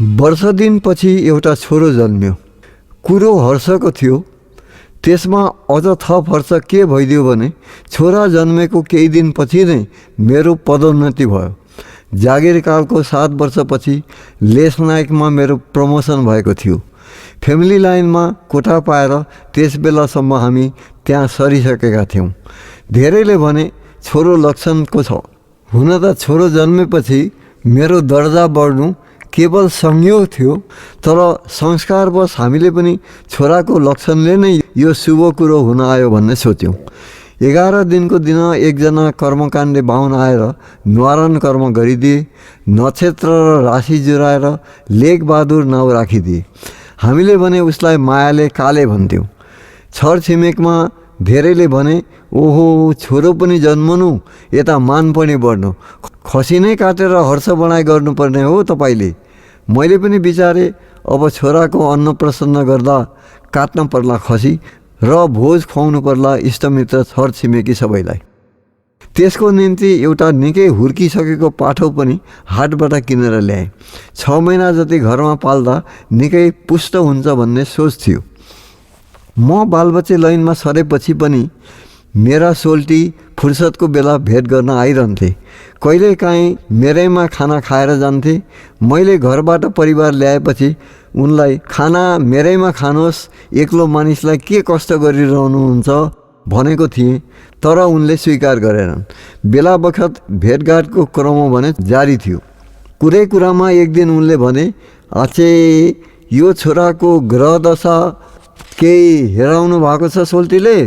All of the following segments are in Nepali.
वर्ष दिनपछि एउटा छोरो जन्म्यो। कुरो हर्षको थियो। त्यसमा अझ थप हर्ष के भइदियो भने छोरा जन्मेको केही दिनपछि नै मेरो पदोन्नति भयो। जागिरकालको 7 वर्षपछि लेसनायकमा मेरो प्रमोसन भएको थियो। फ्यामिली लाइनमा कोठा पाएर त्यस बेलासम्म हामी त्यहाँ सरिसकेका थियौँ। धेरैले भने छोरो लक्षणको छ। हुन त छोरो जन्मेपछि मेरो दर्जा बढ्नु केवल संयोग थियो, तर संस्कारवश हामीले पनि छोराको लक्षणले नै यो शुभ कुरो हुन आयो भन्ने सोच्यौँ। 11 दिनको दिन एकजना कर्मकाण्डे बाहुन आएर न्वारण कर्म गरिदिए। नक्षत्र र राशि जुराएर लेखबहादुर नाउँ राखिदिए। हामीले भने उसलाई मायाले काले भन्थ्यौँ। छरछिमेकमा धेरैले भने, ओहो छोरो पनि जन्मनु, यता मान पनि बढ्नु, खसी नै काटेर हर्ष बढाइ गर्नुपर्ने हो तपाईँले। मैले पनि विचारेँ अब छोराको अन्नप्रसन्न गर्दा काट्न पर्ला खसी र भोज खुवाउनु पर्ला इष्टमित्र छरछिमेकी सबैलाई। त्यसको निम्ति एउटा निकै हुर्किसकेको पाठो पनि हाटबाट किनेर ल्याएँ। 6 महिना जति घरमा पाल्दा निकै पुष्ट हुन्छ भन्ने सोच थियो। म बालबच्चे लाइनमा सरेपछि पनि मेरा सोल्टी फुर्सदको बेला भेट गर्न आइरहन्थे। कहिलेकाहीँ मेरैमा खाना खाएर जान्थे। मैले घरबाट परिवार ल्याएपछि उनलाई खाना मेरैमा खानुहोस्, एक्लो मानिसलाई के कष्ट गरिरहनुहुन्छ भनेको थिएँ, तर उनले स्वीकार गरेनन्। बेला बखत भेटघाटको क्रम भने जारी थियो। कुरै कुरामा एक दिन उनले भने, आचे यो छोराको ग्रह दशा केही हेराउनु भएको छ सोल्टीले?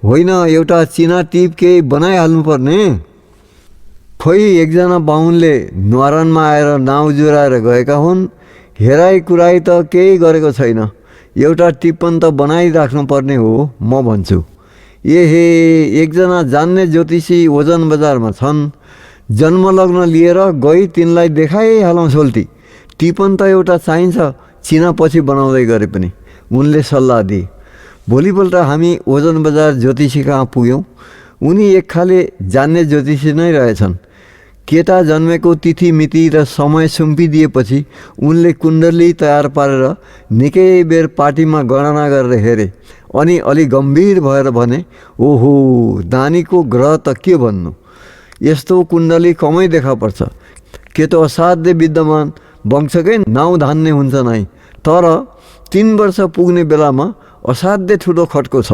होइन, एउटा चिना टिप केही बनाइहाल्नु पर्ने। खोइ एकजना बाहुनले न्वारानमा आएर नाउँ जुराएर गएका हुन्। हेराइ कुराई त केही गरेको छैन, एउटा टिप्पण त बनाइराख्नु पर्ने हो म भन्छु। एहे, एकजना जान्ने ज्योतिषी ओजन बजारमा छन्। जन्मलग्न लिएर गई तिनलाई देखाइहालौँ सोल्टी। टिप्पण त एउटा चाहिन्छ, चिना पछि बनाउँदै गरे पनि, उनले सल्लाह दिए। भोलिपल्ट हामी ओजन बजार ज्योतिषी कहाँ पुग्यौँ। उनी एक खाले जान्ने ज्योतिषी नै रहेछन्। केटा जन्मेको तिथि मिति र समय सुम्पिदिएपछि उनले कुण्डली तयार पारेर निकै बेर पार्टीमा गणना गरेर हेरे अनि अलि गम्भीर भएर भने, ओहो दानीको ग्रह त के भन्नु, यस्तो कुण्डली कमै देखा पर्छ। के त असाध्य विद्यमान, वंशकै नाउँ धान्ने हुन्छ नै, तर 3 वर्ष पुग्ने बेलामा असाध्य ठुलो खट्को छ।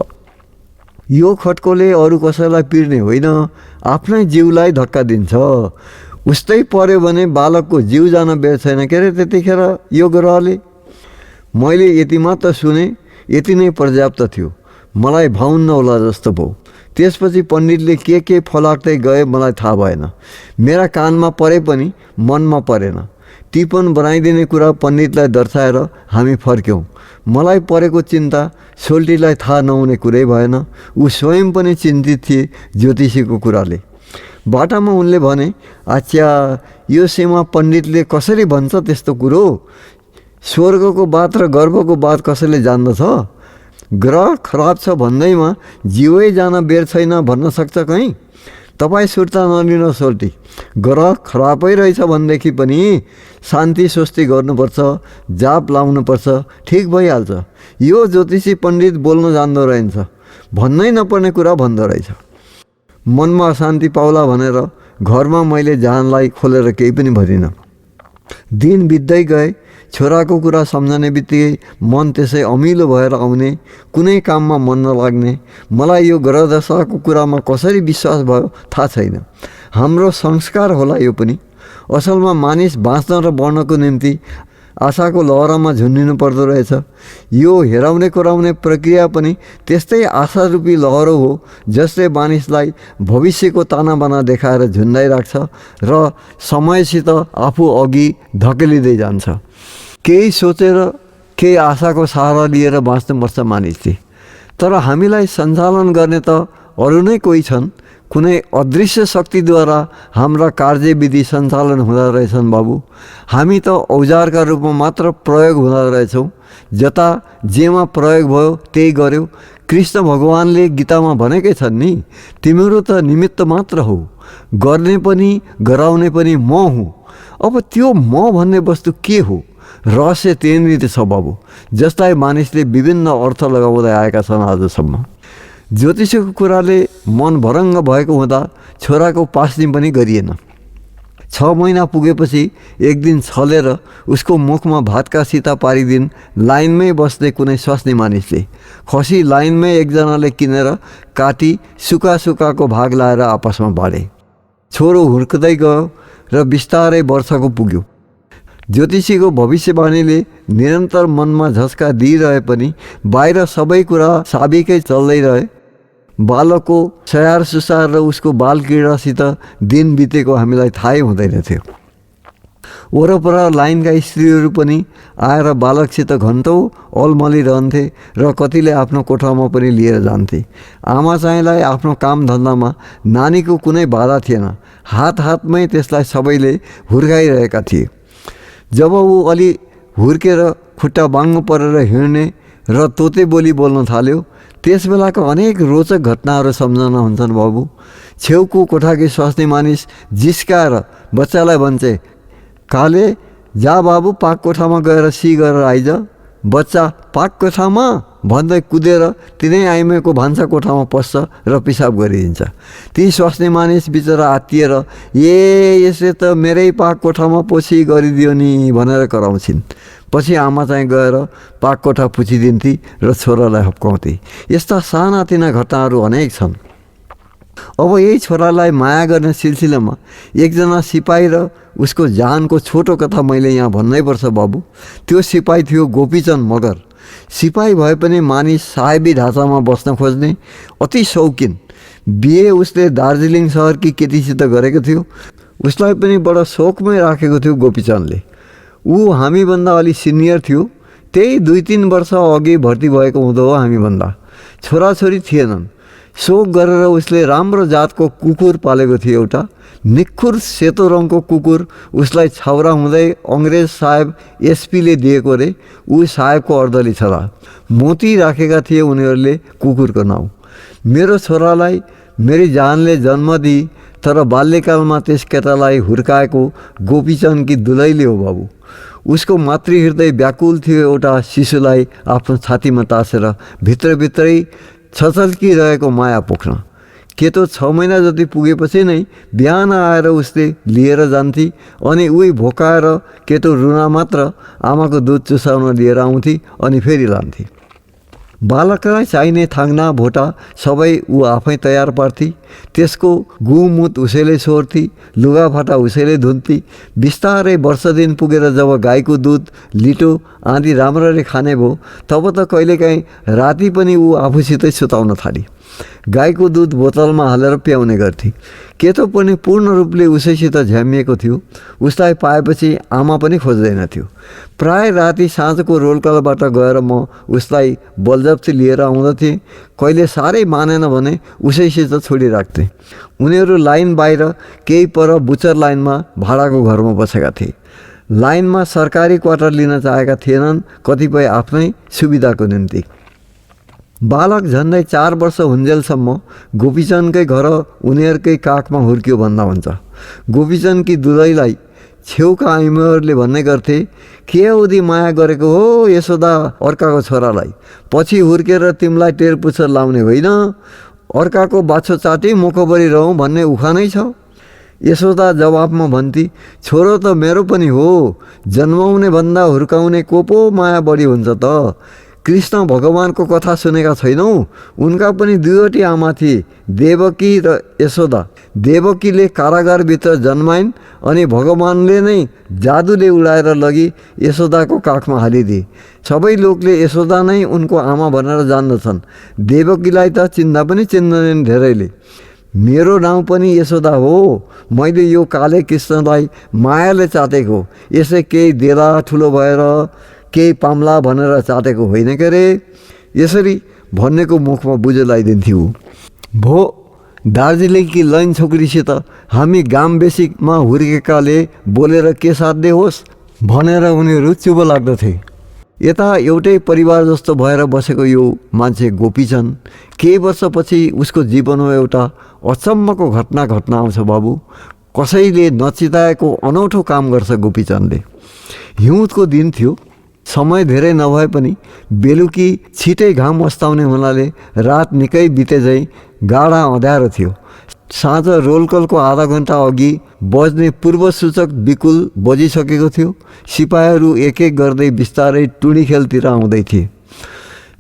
यो खट्कोले अरू कसैलाई पिर्ने होइन, आफ्नै जिउलाई धक्का दिन्छ। उस्तै पर्यो भने बालकको जिउ जान बेर छैन के अरे त्यतिखेर यो ग्रहले। मैले यति मात्र सुने, यति नै पर्याप्त थियो। मलाई भाउन्न होला जस्तो भयो। त्यसपछि पण्डितले के फलाक्दै गए मलाई थाहा भएन। मेरा कानमा परे पनि मनमा परेन। टिप्पण बनाइदिने कुरा पण्डितलाई दर्शाएर हामी फर्क्यौँ। मलाई परेको चिन्ता सोल्टीलाई थाहा नहुने कुरै भएन। ऊ स्वयं पनि चिन्तित थिए ज्योतिषीको कुराले। बाटामा उनले भने, आच्या यो सेवा पण्डितले कसरी भन्छ त्यस्तो कुरो? स्वर्गको बात र गर्भको बात कसैले जान्दछ? ग्रह खराब छ भन्दैमा जिउै जान बेर छैन भन्न सक्छ कहीँ? तपाईँ सुर्ता नलिनु सोल्टी। ग्रह खराबै रहेछ भनेदेखि पनि शान्ति स्वस्ति गर्नुपर्छ, जाप लाउनुपर्छ, ठिक भइहाल्छ। यो ज्योतिषी पण्डित बोल्न जान्दो रहेछ, भन्नै नपर्ने कुरा भन्दो रहेछ। मनमा अशान्ति पाउला भनेर घरमा मैले जहानलाई खोलेर केही पनि भनिनँ। दिन बित्दै गए। छोराको कुरा सम्झने बित्तिकै मन त्यसै अमिलो भएर आउने, कुनै काममा मन नलाग्ने। मलाई यो ग्रह दशाको कुरामा कसरी विश्वास भयो थाहा छैन। हाम्रो संस्कार होला यो पनि। असलमा मानिस बाँच्न र बढ्नको निम्ति आशाको लहरामा झुन्डिनु पर्दो रहेछ। यो हेराउने कराउने प्रक्रिया पनि त्यस्तै आशारूपी लहरो हो, जसले मानिसलाई भविष्यको तानाबाना देखाएर झुन्डाइराख्छ र समयसित आफू अघि धकेलिँदै जान्छ। केही सोचेर केही आशाको सहारा लिएर बाँच्नुपर्छ मानिसले। तर हामीलाई सञ्चालन गर्ने त अरू नै कोही छन्। कुनै अदृश्य शक्तिद्वारा हाम्रा कार्यविधि सञ्चालन हुँदा रहेछन् बाबु। हामी त औजारका रूपमा मात्र प्रयोग हुँदा रहेछौँ। जता जेमा प्रयोग भयो त्यही गर्यो। कृष्ण भगवानले गीतामा भनेकै छन् नि, तिमीहरू त निमित्त मात्र हौ, गर्ने पनि गराउने पनि म हुँ। अब त्यो म भन्ने वस्तु के हो? रहस्य त्यहाँनिर छ बाबु, जसलाई मानिसले विभिन्न अर्थ लगाउँदै आएका छन् आजसम्म। ज्योतिषको कुराले मन भरङ्ग भएको हुँदा छोराको पास्नी पनि गरिएन। 6 महिना पुगेपछि एक दिन छलेर उसको मुखमा भातका सिता पारिदिन लाइनमै बस्ने कुनै स्वास्नी मानिसले खसी लाइनमै एकजनाले किनेर काटी सुकाको भाग लाएर आपसमा बाँडे। छोरो हुर्कदै गयो र बिस्तारै वर्षको पुग्यो। ज्योतिषीको भविष्यवाणीले निरन्तर मनमा झस्का दिइरहे पनि बाहिर सबै कुरा साबिकै चल्दै रहे। बालकको स्याहार सुसार र उसको बाल क्रीडासित दिन बितेको हामीलाई थाहै हुँदैन थियो। वरपर लाइनका स्त्रीहरू पनि आएर बालकसित घन्टौँ अलमलिरहन्थे र कतिले आफ्नो कोठामा पनि लिएर जान्थे। आमा चाहिँलाई आफ्नो काम धन्दामा नानीको कुनै बाधा थिएन। हातमै त्यसलाई सबैले हुर्काइरहेका थिए। जब ऊ अलि हुर्केर खुट्टा बाङ्गो परेर हिँड्ने र तोते बोली बोल्न थाल्यो, त्यस बेलाका अनेक रोचक घटनाहरू सम्झना हुन्छन् बाबु। छेउको कोठाकी स्वास्नी मानिस जिस्काएर बच्चालाई भन्छे, काले जा बाबु पाक कोठामा गएर सी गरेर आइज। बच्चा पाक कोठामा भन्दै कुदेर तिनै आइमेको भान्सा कोठामा पस्छ र पिसाब गरिदिन्छ। ती स्वास्नी मानिस बिचरा आत्तिएर यसले त मेरै पाक कोठामा पोछी गरिदियो नि भनेर कराउँछिन्। पछि आमा चाहिँ गएर पाक कोठा पुछिदिन्थे र छोरालाई हप्काउँथे। यस्ता सानातिना घटनाहरू अनेक छन्। अब यही छोरालाई माया गर्ने सिलसिलामा एकजना सिपाही र उसको जानको छोटो कथा मैले यहाँ भन्नै पर्छ बाबु। त्यो सिपाही थियो गोपीचन्द मगर। सिपाही भए पनि मानिस साहेबी ढाँचामा बस्न खोज्ने, अति शौकिन। बिहे उसले दार्जिलिङ सहरकी केटीसित गरेको थियो। उसलाई पनि बडो शोकमै राखेको थियो गोपीचन्दले। ऊ हामीभन्दा अलि सिनियर थियो। त्यही 2-3 वर्ष अघि भर्ती भएको हुँदो हो हामीभन्दा। छोराछोरी थिएनन्। शोक गरेर उसले राम्रो जातको कुकुर पालेको थियो। एउटा निखुर सेतो रङको कुकुर उसलाई छाउरा हुँदै अङ्ग्रेज साहेब एसपीले दिएको रे। ऊ साहेबको अर्दली छोरा। मोती राखेका थिए उनीहरूले कुकुरको नाउँ। मेरो छोरालाई मेरी जानले जन्म दिई, तर बाल्यकालमा त्यस केटालाई हुर्काएको गोपीचन्दकी दुलैले हो बाबु। उसको मातृहृदय व्याकुल थियो एउटा शिशुलाई आफ्नो छातीमा तासेर भित्रभित्रै छचल्किरहेको माया पोख्न। केटो 6 महिना जति पुगेपछि नै बिहान आएर उसले लिएर जान्थे अनि उही भोकाएर केटो रुना मात्र आमाको दुध चुसाउन लिएर आउँथे अनि फेरि लान्थे। बालकलाई चाहिने थाङ्ना भोटा सबै ऊ आफै तयार पार्थे। त्यसको गुमुत उसैले सोर्थे, लुगाफाटा उसैले धुन्थे। बिस्तारै वर्ष दिन पुगेर जब गाईको दुध लिटो आदि राम्ररी खाने भयो, तब त कहिलेकाहीँ राति पनि ऊ आफूसितै सुताउन थाली। गाईको दुध बोतलमा हालेर प्याउने गर्थे। केटो पनि पूर्ण रूपले उसैसित झ्यामिएको थियो। उसलाई पाएपछि आमा पनि खोज्दैन थियो। प्राय राति साँझको रोलकलबाट गएर म उसलाई बलजप्ती लिएर आउँदथेँ। कहिले साह्रै मानेन भने उसैसित छोडिराख्थेँ। उनीहरू लाइन बाहिर केही पर बुचर लाइनमा भाडाको घरमा बसेका थिए। लाइनमा सरकारी क्वार्टर लिन चाहेका थिएनन्, कतिपय आफ्नै सुविधाको निम्ति। बालक झन्डै 4 वर्ष हुन्जेलसम्म गोपीचन्दकै घर उनीहरूकै काखमा हुर्क्यो भन्दा हुन्छ। गोपीचन्दकी दुलैलाई छेउका आइमाईहरूले भन्ने गर्थे, के औधी माया गरेको हो यशोदा अर्काको छोरालाई, पछि हुर्केर तिमीलाई टेर पुच्छर लाउने होइन, अर्काको बाछो चाटी मुखभरि रहँ भन्ने उखानै छ। यशोदा जवाफमा भन्थे, छोरो त मेरो पनि हो, जन्माउने भन्दा हुर्काउने को पो माया बढी हुन्छ त। कृष्ण भगवानको कथा सुनेका छैनौ? उनका पनि 2वटी आमा थिए, देवकी र यशोदा। देवकीले कारागारभित्र जन्माइन् अनि भगवानले नै जादुले उडाएर लगी यशोदाको काखमा हालिदिए। सबै लोकले यशोदा नै उनको आमा भनेर जान्दछन्। देवकीलाई त चिन्दा पनि चिन्दैनन् धेरैले। मेरो नाउँ पनि यशोदा हो। मैले यो काले कृष्णलाई मायाले चाटेको, यसै केही देला ठुलो भएर केही पाम्ला भनेर चाटेको होइन के रे। यसरी भन्नेको मुखमा बुझो लगाइदिन्थ्यो। भो दार्जिलिङकी लैन छोकरीसित हामी गाम बेसीमा हुर्केकाले बोलेर के साध्य होस् भनेर उनीहरू चुब लाग्दथे। यता एउटै परिवार जस्तो भएर बसेको यो मान्छे गोपीचन्द केही वर्षपछि उसको जीवनमा एउटा अचम्मको घटना घट्न आउँछ बाबु। कसैले नचिताएको अनौठो काम गर्छ गोपीचन्दले। हिउँदको दिन थियो। समय धेरै नभए पनि बेलुकी छिटै घाम अस्ताउने हुनाले रात निकै बिते झैँ गाढा अँध्यारो थियो। साँझ रोलकलको आधा घन्टा अघि बज्ने पूर्वसूचक बिकुल बजिसकेको थियो। सिपाहीहरू एक एक गर्दै बिस्तारै टुँडी खेलतिर आउँदै थिए।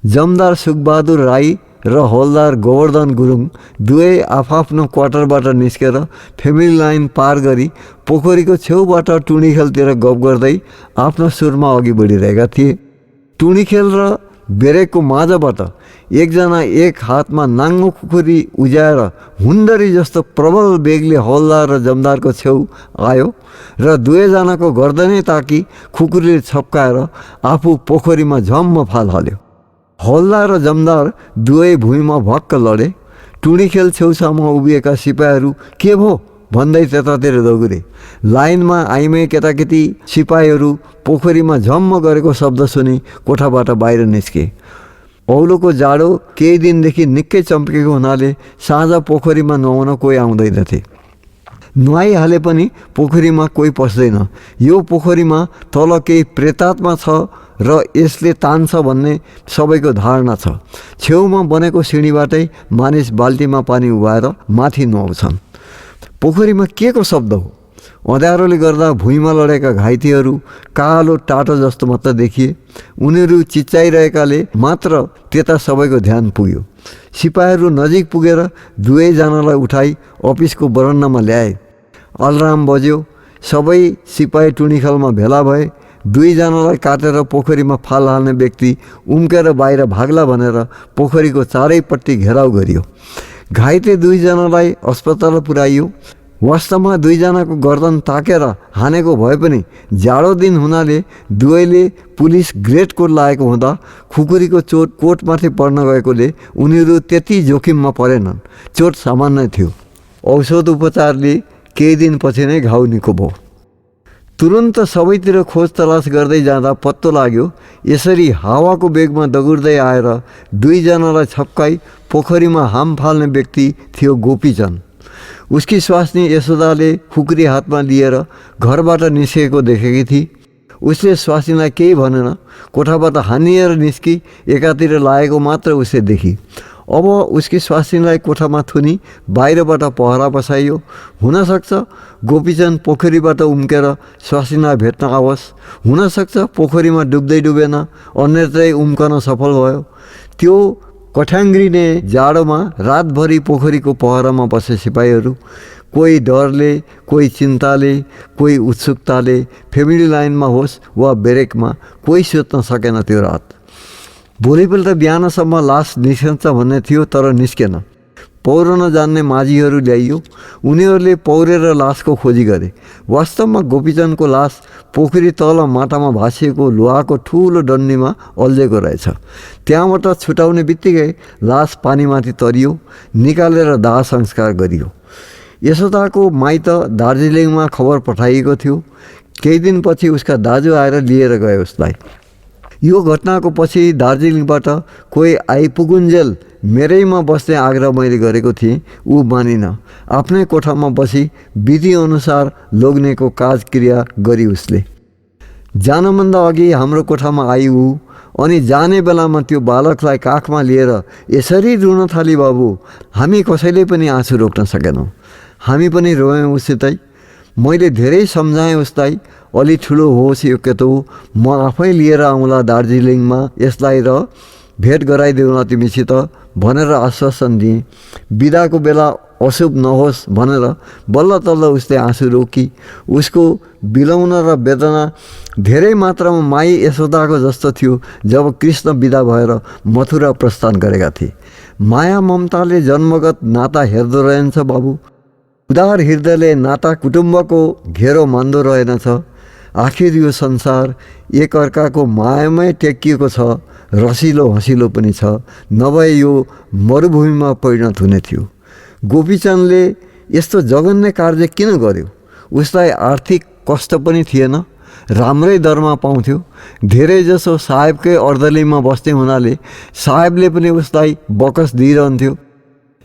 जमदार सुखबहादुर राई र हवलदार गोवर्धन गुरुङ दुवै आफआफ्नो क्वार्टरबाट निस्केर फ्यामिली लाइन पार गरी पोखरीको छेउबाट टुँडी खेलतिर गफ गर्दै आफ्नो सुरमा अघि बढिरहेका थिए। टुँडी खेल र बेरेकको माझबाट एकजना एक हातमा नाङ्गो खुकुरी उज्याएर हुन्डरी जस्तो प्रबल बेगले हवलदार र जमदारको छेउ आयो र दुवैजनाको गर्दनै ताकी खुकुरीले छप्काएर आफू पोखरीमा झम्म फाल हाल्यो। हवलदार र जमदार दुवै भुइँमा भक्क लडे। टुँडी खेल छेउछाउमा उभिएका सिपाहीहरू के भो भन्दै त्यतातिर दौडे। लाइनमा आइमै केटाकेटी सिपाहीहरू पोखरीमा झम्म गरेको शब्द सुनि कोठाबाट बाहिर निस्के। औलोको जाडो केही दिनदेखि निकै चम्केको हुनाले साँझ पोखरीमा नुहाउन कोही आउँदैनथे। नुहाइहाले पनि पोखरीमा कोही पस्दैन। यो पोखरीमा तल केही प्रेतात्मा छ र यसले तान्छ भन्ने सबैको धारणा छ। छेउमा बनेको सिँढीबाटै मानिस बाल्टीमा पानी उभाएर माथि नुहाउँछन्। पोखरीमा के को शब्द हो? अँध्यारोले गर्दा भुइँमा लडेका घाइतेहरू कालो टाटो जस्तो मात्र देखिए। उनीहरू चिच्चाइरहेकाले मात्र त्यता सबैको ध्यान पुग्यो। सिपाहीहरू नजिक पुगेर दुवैजनालाई उठाई अफिसको बरन्डामा ल्याए। अलार्म बज्यो। सबै सिपाही टुँडीखेलमा भेला भए। दुईजनालाई काटेर पोखरीमा फाल हाल्ने व्यक्ति उम्केर बाहिर भाग्ला भनेर पोखरीको चारैपट्टि घेराउ गरियो। घाइते दुईजनालाई अस्पताल पुर्याइयो। वास्तवमा दुईजनाको गर्दन ताकेर हानेको भए पनि जाडो दिन हुनाले दुवैले पुलिस ग्रेड कोट लागेको हुँदा खुकुरीको चोट कोटमाथि पर्न गएकोले उनीहरू त्यति जोखिममा परेनन्। चोट सामान्य थियो। औषध उपचारले केही दिनपछि नै घाउ निको भयो। तुरुन्त सबैतिर खोज तलास गर्दै जाँदा पत्तो लाग्यो यसरी हावाको बेगमा दगुर्दै आएर दुईजनालाई छप्काई पोखरीमा हाम फाल्ने व्यक्ति थियो गोपीचन्द। उसकी स्वास्नी यशोदाले खुकुरी हातमा लिएर घरबाट निस्केको देखेकी थिए। उसले स्वास्नीलाई केही भनेन। कोठाबाट हानिएर निस्की एकातिर लागेको मात्र उसले देखी। अब उसकी स्वास्नीलाई कोठामा थुनी बाहिरबाट पहरा बसाइयो। हुनसक्छ गोपीचन्द पोखरीबाट उम्केर स्वास्नीलाई भेट्न आओस्। हुनसक्छ पोखरीमा डुब्दै डुबेन, अन्यत्रै उम्कन सफल भयो। त्यो कठ्याङ्ग्रिने जाडोमा रातभरि पोखरीको पहरामा बसे सिपाहीहरू कोही डरले, कोही चिन्ताले, कोही उत्सुकताले फ्यामिली लाइनमा होस् वा बेरेकमा कोही सुत्न सकेन त्यो रात। भोलिपल्ट बिहानसम्म लास निस्कन्छ भन्ने थियो तर निस्केन। पौरन जान्ने माझीहरू ल्याइयो। उनीहरूले पौरेर लासको खोजी गरे। वास्तवमा गोपीचन्दको लास पोखरी तल माटामा भाँसिएको लोहाको ठुलो डन्डीमा अल्झेको रहेछ। त्यहाँबाट छुटाउने बित्तिकै लास पानीमाथि तरियो। निकालेर दाह संस्कार गरियो। यशोदाको माइत दार्जिलिङमा खबर पठाइएको थियो। केही दिनपछि उसका दाजु आएर लिएर गए उसलाई। यो घटनाको पछि दार्जिलिङबाट कोही आइपुगुन्जेल मेरैमा बस्ने आग्रह मैले गरेको थिएँ। ऊ मानिन। आफ्नै कोठामा बसी विधिअनुसार लोग्नेको काजक्रिया गरी उसले। जानभन्दा अघि हाम्रो कोठामा आई ऊ। अनि जाने बेलामा त्यो बालकलाई काखमा लिएर यसरी रुन थाली, बाबु हामी कसैले पनि आँसु रोक्न सकेनौँ। हामी पनि रोयौँ उसितै। मैले धेरै सम्झाएँ उसलाई, अलि ठुलो होस् यो केटो, म आफै लिएर आउँला दार्जिलिङमा यसलाई र भेट गराइदेऊ न तिमीसित भनेर आश्वासन दिएँ। बिदाको बेला अशुभ नहोस् भनेर बल्ल तल्ल उसले आँसु रोकी। उसको बिलौन र वेदना धेरै मात्रामा माई यशोदाको जस्तो थियो जब कृष्ण बिदा भएर मथुरा प्रस्थान गरेका थिए। माया ममताले जन्मगत नाता हेर्दो रहन्छ बाबु। उदार हृदयले नाता कुटुम्बको घेरो मान्दो रहेनछ। आखिर यो संसार एक अर्काको मायामै टेकिएको छ। रसिलो हँसिलो पनि छ, नभए यो मरुभूमिमा परिणत हुने थियो। गोपीचन्दले यस्तो जघन्य कार्य किन गर्यो? उसलाई आर्थिक कष्ट पनि थिएन, राम्रै दरमा पाउँथ्यो। धेरैजसो साहेबकै अर्दलीमा बस्ने हुनाले साहेबले पनि उसलाई बकस दिइरहन्थ्यो।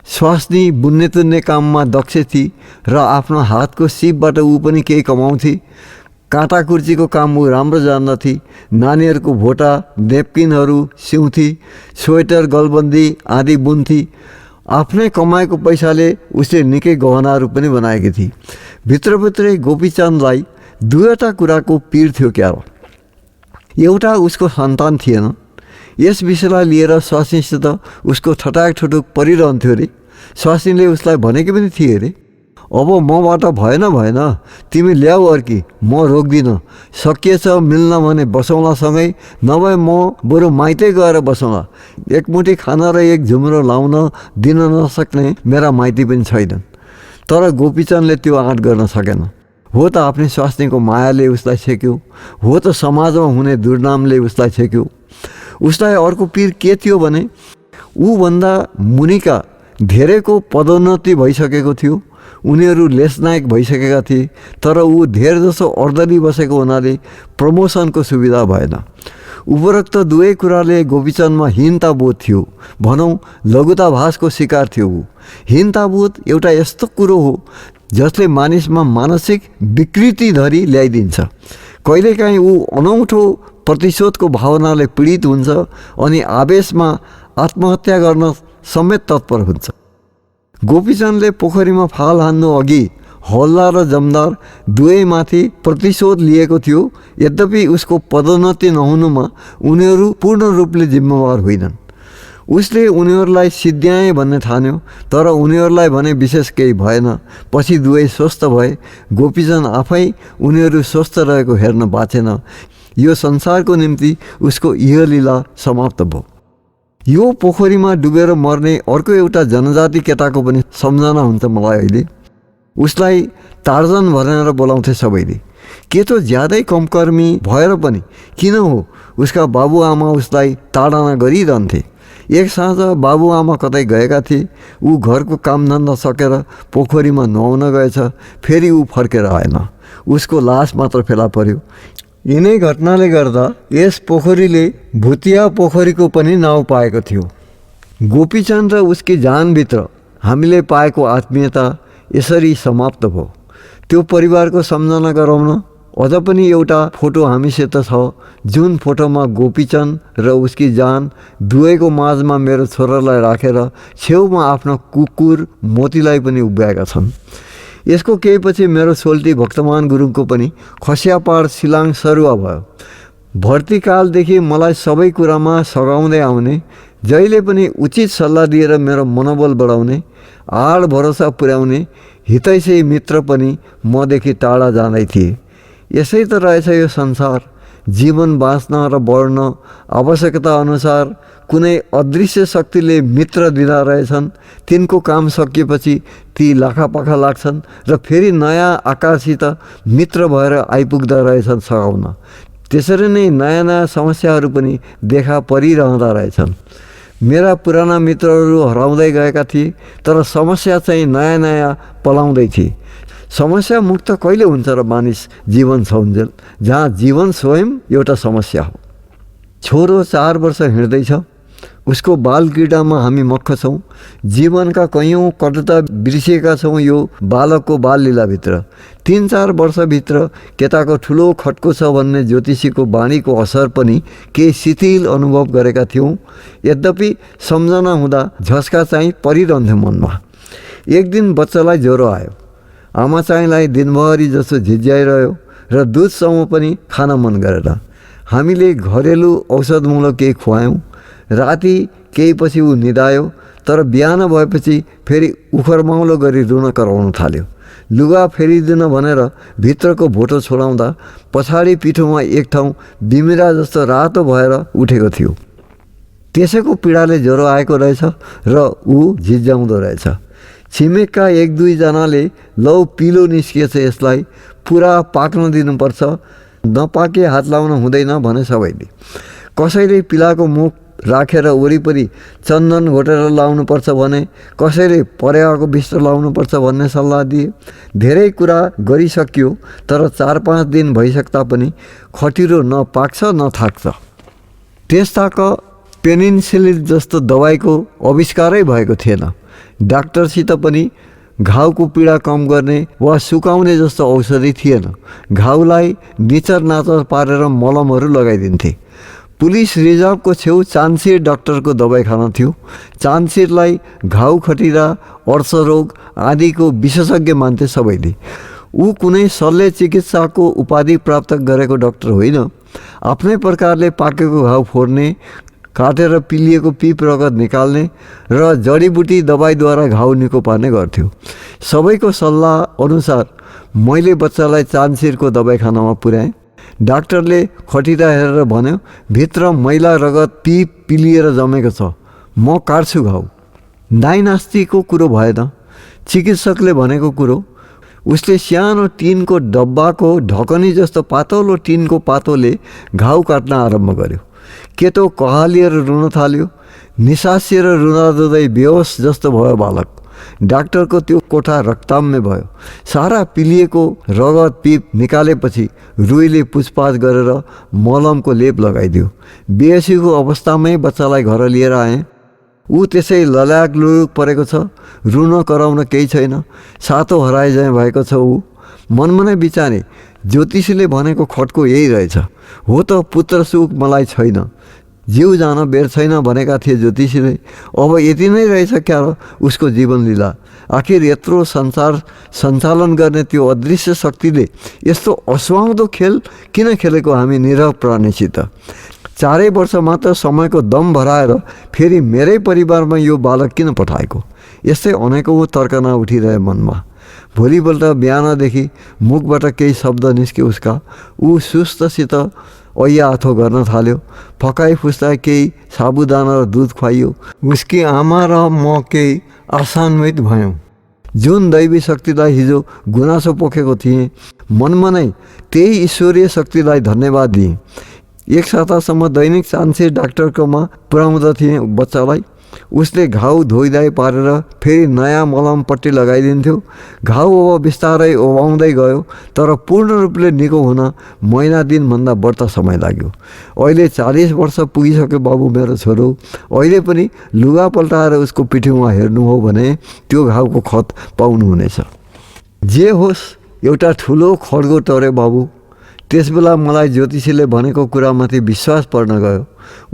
स्वास्नी बुन्ने तुन्ने काममा दक्ष थिए र आफ्नो हातको सिपबाट ऊ पनि केही कमाउँथे। काँटा कुर्चीको काम ऊ राम्रो जान्दथे। नानीहरूको भोटा, नेपकिनहरू सिउँथी, स्वेटर गलबन्दी आदि बुन्थी। आफ्नै कमाएको पैसाले उसले निकै गहनाहरू पनि बनाएकी थिए। भित्रभित्रै गोपीचन्दलाई दुईवटा कुराको पीड थियो क्या हो। एउटा उसको सन्तान थिएन। यस विषयलाई लिएर स्वास्नीसित उसको ठटाक ठुटुक परिरहन्थ्यो अरे। स्वास्नीले उसलाई भनेको पनि थिए अरे, अब मबाट भएन तिमी ल्याऊ अर्की, म रोक्दिनँ। सकिएछ मिल्न भने बसौँला सँगै, नभए म बरु माइतै गएर बसौँला। एकमुठी खाना र एक झुम्रो लाउन दिन नसक्ने मेरा माइती पनि छैनन्। तर गोपीचन्दले त्यो आँट गर्न सकेन। हो त आफ्नै स्वास्नीको मायाले उसलाई छेक्यो, हो त समाजमा हुने दुर्नामले उसलाई छेक्यो। उसलाई अर्को पीर के थियो भने ऊभन्दा मुनिका धेरैको पदोन्नति भइसकेको थियो। उनीहरू लेसनायक भइसकेका थिए। तर ऊ धेर जसो अर्दली बसेको हुनाले प्रमोसनको सुविधा भएन। उपरोक्त दुवै कुराले गोपीचन्दमा हीनताबोध थियो, भनौँ लघुताभासको शिकार थियो। ऊ हीनताबोध एउटा यस्तो कुरो हो जसले मानिसमा मानसिक विकृति धरि ल्याइदिन्छ। कहिलेकाहीँ ऊ अनौठो प्रतिशोधको भावनाले पीडित हुन्छ अनि आवेशमा आत्महत्या गर्न समेत तत्पर हुन्छ। गोपीचन्दले पोखरीमा फाल हान्नु अघि हवलदार र जमदार दुवैमाथि प्रतिशोध लिएको थियो। यद्यपि उसको पदोन्नति नहुनुमा उनीहरू पूर्ण रूपले जिम्मेवार होइनन्। उसले उनीहरूलाई सिद्ध्याएँ भन्ने ठान्यो, तर उनीहरूलाई भने विशेष केही भएन। पछि दुवै स्वस्थ भए। गोपीचन्द आफै उनीहरू स्वस्थ रहेको हेर्न बाँचेन। यो संसारको निम्ति उसको इहलीला समाप्त भयो। यो पोखरीमा डुबेर मर्ने अर्को एउटा जनजाति केटाको पनि सम्झना हुन्छ मलाई अहिले। उसलाई टार्जन भनेर बोलाउँथे सबैले। के त ज्यादै कमकर्मी भएर पनि किन हो उसका बाबुआमा उसलाई ताडना गरिरहन्थे। एक साँझ बाबुआमा कतै गएका थिए। ऊ घरको कामधन्दा सकेर पोखरीमा नुहाउन गएछ। फेरि ऊ फर्केर आएन। उसको लास मात्र फेला पर्यो। यिनै घटनाले गर्दा यस पोखरीले भुतिया पोखरीको पनि नाउँ पाएको थियो। गोपीचन्द र उसकी जानभित्र हामीले पाएको आत्मीयता यसरी समाप्त भयो। त्यो परिवारको सम्झना गराउन अझ पनि एउटा फोटो हामीसित छ, जुन फोटोमा गोपीचन्द र उसकी जान दुवैको माझमा मेरो छोरालाई राखेर छेउमा आफ्नो कुकुर मोतीलाई पनि उभ्याएका छन्। यसको केही पछि मेरो सोल्टी भक्तमान गुरुङको पनि खसियापाड सिलाङ सरुवा भयो। भर्तीकालदेखि मलाई सबै कुरामा सघाउँदै आउने, जहिले पनि उचित सल्लाह दिएर मेरो मनोबल बढाउने, आड भरोसा पुर्याउने हितैषी मित्र पनि मदेखि टाढा जाँदै थिए। यसै त रहेछ यो संसार। जीवन बाँच्न र बढ्न आवश्यकता अनुसार कुनै अदृश्य शक्तिले मित्र दिँदा रहेछन्। तिनको काम सकिएपछि ती लाखापाखा लाग्छन् र फेरि नयाँ आकारसित मित्र भएर आइपुग्दा रहेछन् सघाउन। त्यसरी नै नयाँ नयाँ समस्याहरू पनि देखा परिरहँदा रहेछन्। मेरा पुराना मित्रहरू हराउँदै गएका थिए, तर समस्या चाहिँ नयाँ नयाँ पलाउँदै थिए। समस्या मुक्त कहिले हुन्छ र मानिस जीवन छौन्जेल, जहाँ जीवन स्वयं एउटा समस्या हो। छोरो 4 वर्ष हिँड्दैछ। उसको बाल क्रीडामा हामी मक्ख छौँ। जीवनका कैयौँ कटुता बिर्सिएका छौँ यो बालकको बाल लीलाभित्र। 3-4 वर्षभित्र केटाको ठुलो खट्को छ भन्ने ज्योतिषीको बाणीको असर पनि केही शिथिल अनुभव गरेका थियौँ। यद्यपि सम्झना हुँदा झस्का चाहिँ परिरहन्थ्यो मनमा। एक दिन बच्चालाई ज्वरो आयो। आमा चाहिँलाई दिनभरि जसो झिझ्याइरह्यो र दुधसम्म पनि खान मन गरेर। हामीले घरेलु औषधमूलक केही खुवायौँ। राति केही पछि ऊ निदायो, तर बिहान भएपछि फेरि उखरमाउलो गरी रुन कराउन थाल्यो। लुगा फेरिदिन भनेर भित्रको भोटो छोडाउँदा पछाडि पिठोमा एक ठाउँ बिमिरा जस्तो रातो भएर उठेको थियो। त्यसैको पीडाले ज्वरो आएको रहेछ र ऊ झिझ्याउँदो रहेछ। छिमेकका 1-2 जनाले लौ पिलो निस्किएछ, यसलाई पुरा पाक्न दिनुपर्छ, नपाके हात लाउन हुँदैन भने सबैले। कसैले पिलाको मुख राखेर वरिपरि चन्दन घोटेर लाउनुपर्छ भने, कसैले परेवाको बिस्तर लाउनुपर्छ भन्ने सल्लाह दिए। धेरै कुरा गरिसकियो, तर 4-5 दिन भइसक्दा पनि खटिरो न पाक्छ न थाक्छ। त्यसताक पेनिसिलिन जस्तो दबाईको आविष्कारै भएको थिएन। डाक्टरसित पनि घाउको पीडा कम गर्ने वा सुकाउने जस्तो औषधि थिएन। घाउलाई निचर नाचर पारेर मलमहरू लगाइदिन्थे। पुलिस रिजर्भको छेउ चान्सिर डाक्टरको दबाईखाना थियो। चान्सिरलाई घाउ खटिरा अर्शरोग आदिको विशेषज्ञ मान्थे सबैले। ऊ कुनै शल्य चिकित्साको उपाधि प्राप्त गरेको डाक्टर होइन। आफ्नै प्रकारले पाकेको घाउ फोर्ने, काटेर पिलिएको पिप रगत निकाल्ने र जडीबुटी दबाईद्वारा घाउ निको पार्ने गर्थ्यो। सबैको सल्लाह अनुसार मैले बच्चालाई चान्सिरको दबाईखानामा पुर्याएँ। डाक्टरले खटिरा हेरेर भन्यो, भित्र मैला रगत पिप पिलिएर जमेको छ, म काट्छु घाउ। नाइनास्तीको कुरो भएन, चिकित्सकले भनेको कुरो। उसले सानो टिनको डब्बाको ढकनी जस्तो पातलो टिनको पातोले घाउ काट्न आरम्भ गर्यो। केटो कहालिएर रुन थाल्यो। निसासिएर रुँदै बेहोस जस्तो भयो बालक। डाक्टरको त्यो कोठा रक्ताम्य भयो। सारा पिलिएको रगत पिप निकालेपछि रुईले पुछपाछ गरेर मलमको लेप लगाइदियो। बेहोसीको अवस्थामै बच्चालाई घर लिएर आएँ। ऊ त्यसै लल्याक लुलुक परेको छ, रुन कराउन केही छैन, सातो हराइझै भएको छ। ऊ मनमनै विचारे, ज्योतिषीले भनेको खटको यही रहेछ। हो त पुत्र सुख मलाई छैन, जिउ जान बेर छैन भनेका थिए ज्योतिषीले। अब यति नै रहेछ क्या र उसको जीवन लीला। आखिर यत्रो संसार सञ्चालन गर्ने त्यो अदृश्य शक्तिले यस्तो असुहाउँदो खेल किन खेलेको हामी निरह प्राणीसित? 4 वर्ष मात्र समयको दम भराएर फेरि मेरै परिवारमा यो बालक किन पठाएको? यस्तै अनेकौँ तर्कना उठिरहे मनमा। भोलिपल्ट बिहानदेखि मुखबाट केही शब्द निस्क्यो उसका। ऊ सुस्तसित ऐया आथो गर्न थाल्यो। फकाइ फुस्ताइ केही साबुदाना र दुध खुवाइयो। उसकी आमा र म केही आशान्वित भयौँ। जुन दैवी शक्तिलाई हिजो गुनासो पोखेको थिएँ, मनमा नै त्यही ईश्वरीय शक्तिलाई धन्यवाद दिएँ। 1 सातासम्म दैनिक चान्सिर डाक्टरकोमा पुर्याउँदथे बच्चालाई। उसले घाउ धोइधाइ पारेर फेरि नयाँ मलम पट्टी लगाइदिन्थ्यो। घाउ अब बिस्तारै ओभाउँदै गयो, तर पूर्ण रूपले निको हुन महिना दिनभन्दा बढ्ता समय लाग्यो। अहिले 40 वर्ष पुगिसक्यो बाबु मेरो छोरो। अहिले पनि लुगा पल्टाएर उसको पिठ्यौमा हेर्नु हो भने त्यो घाउको खत पाउनुहुनेछ। जे होस्, एउटा ठुलो खड्गो टर्यो बाबु। त्यसबेला मलाई ज्योतिषीले भनेको कुरामाथि विश्वास पर्न गयो।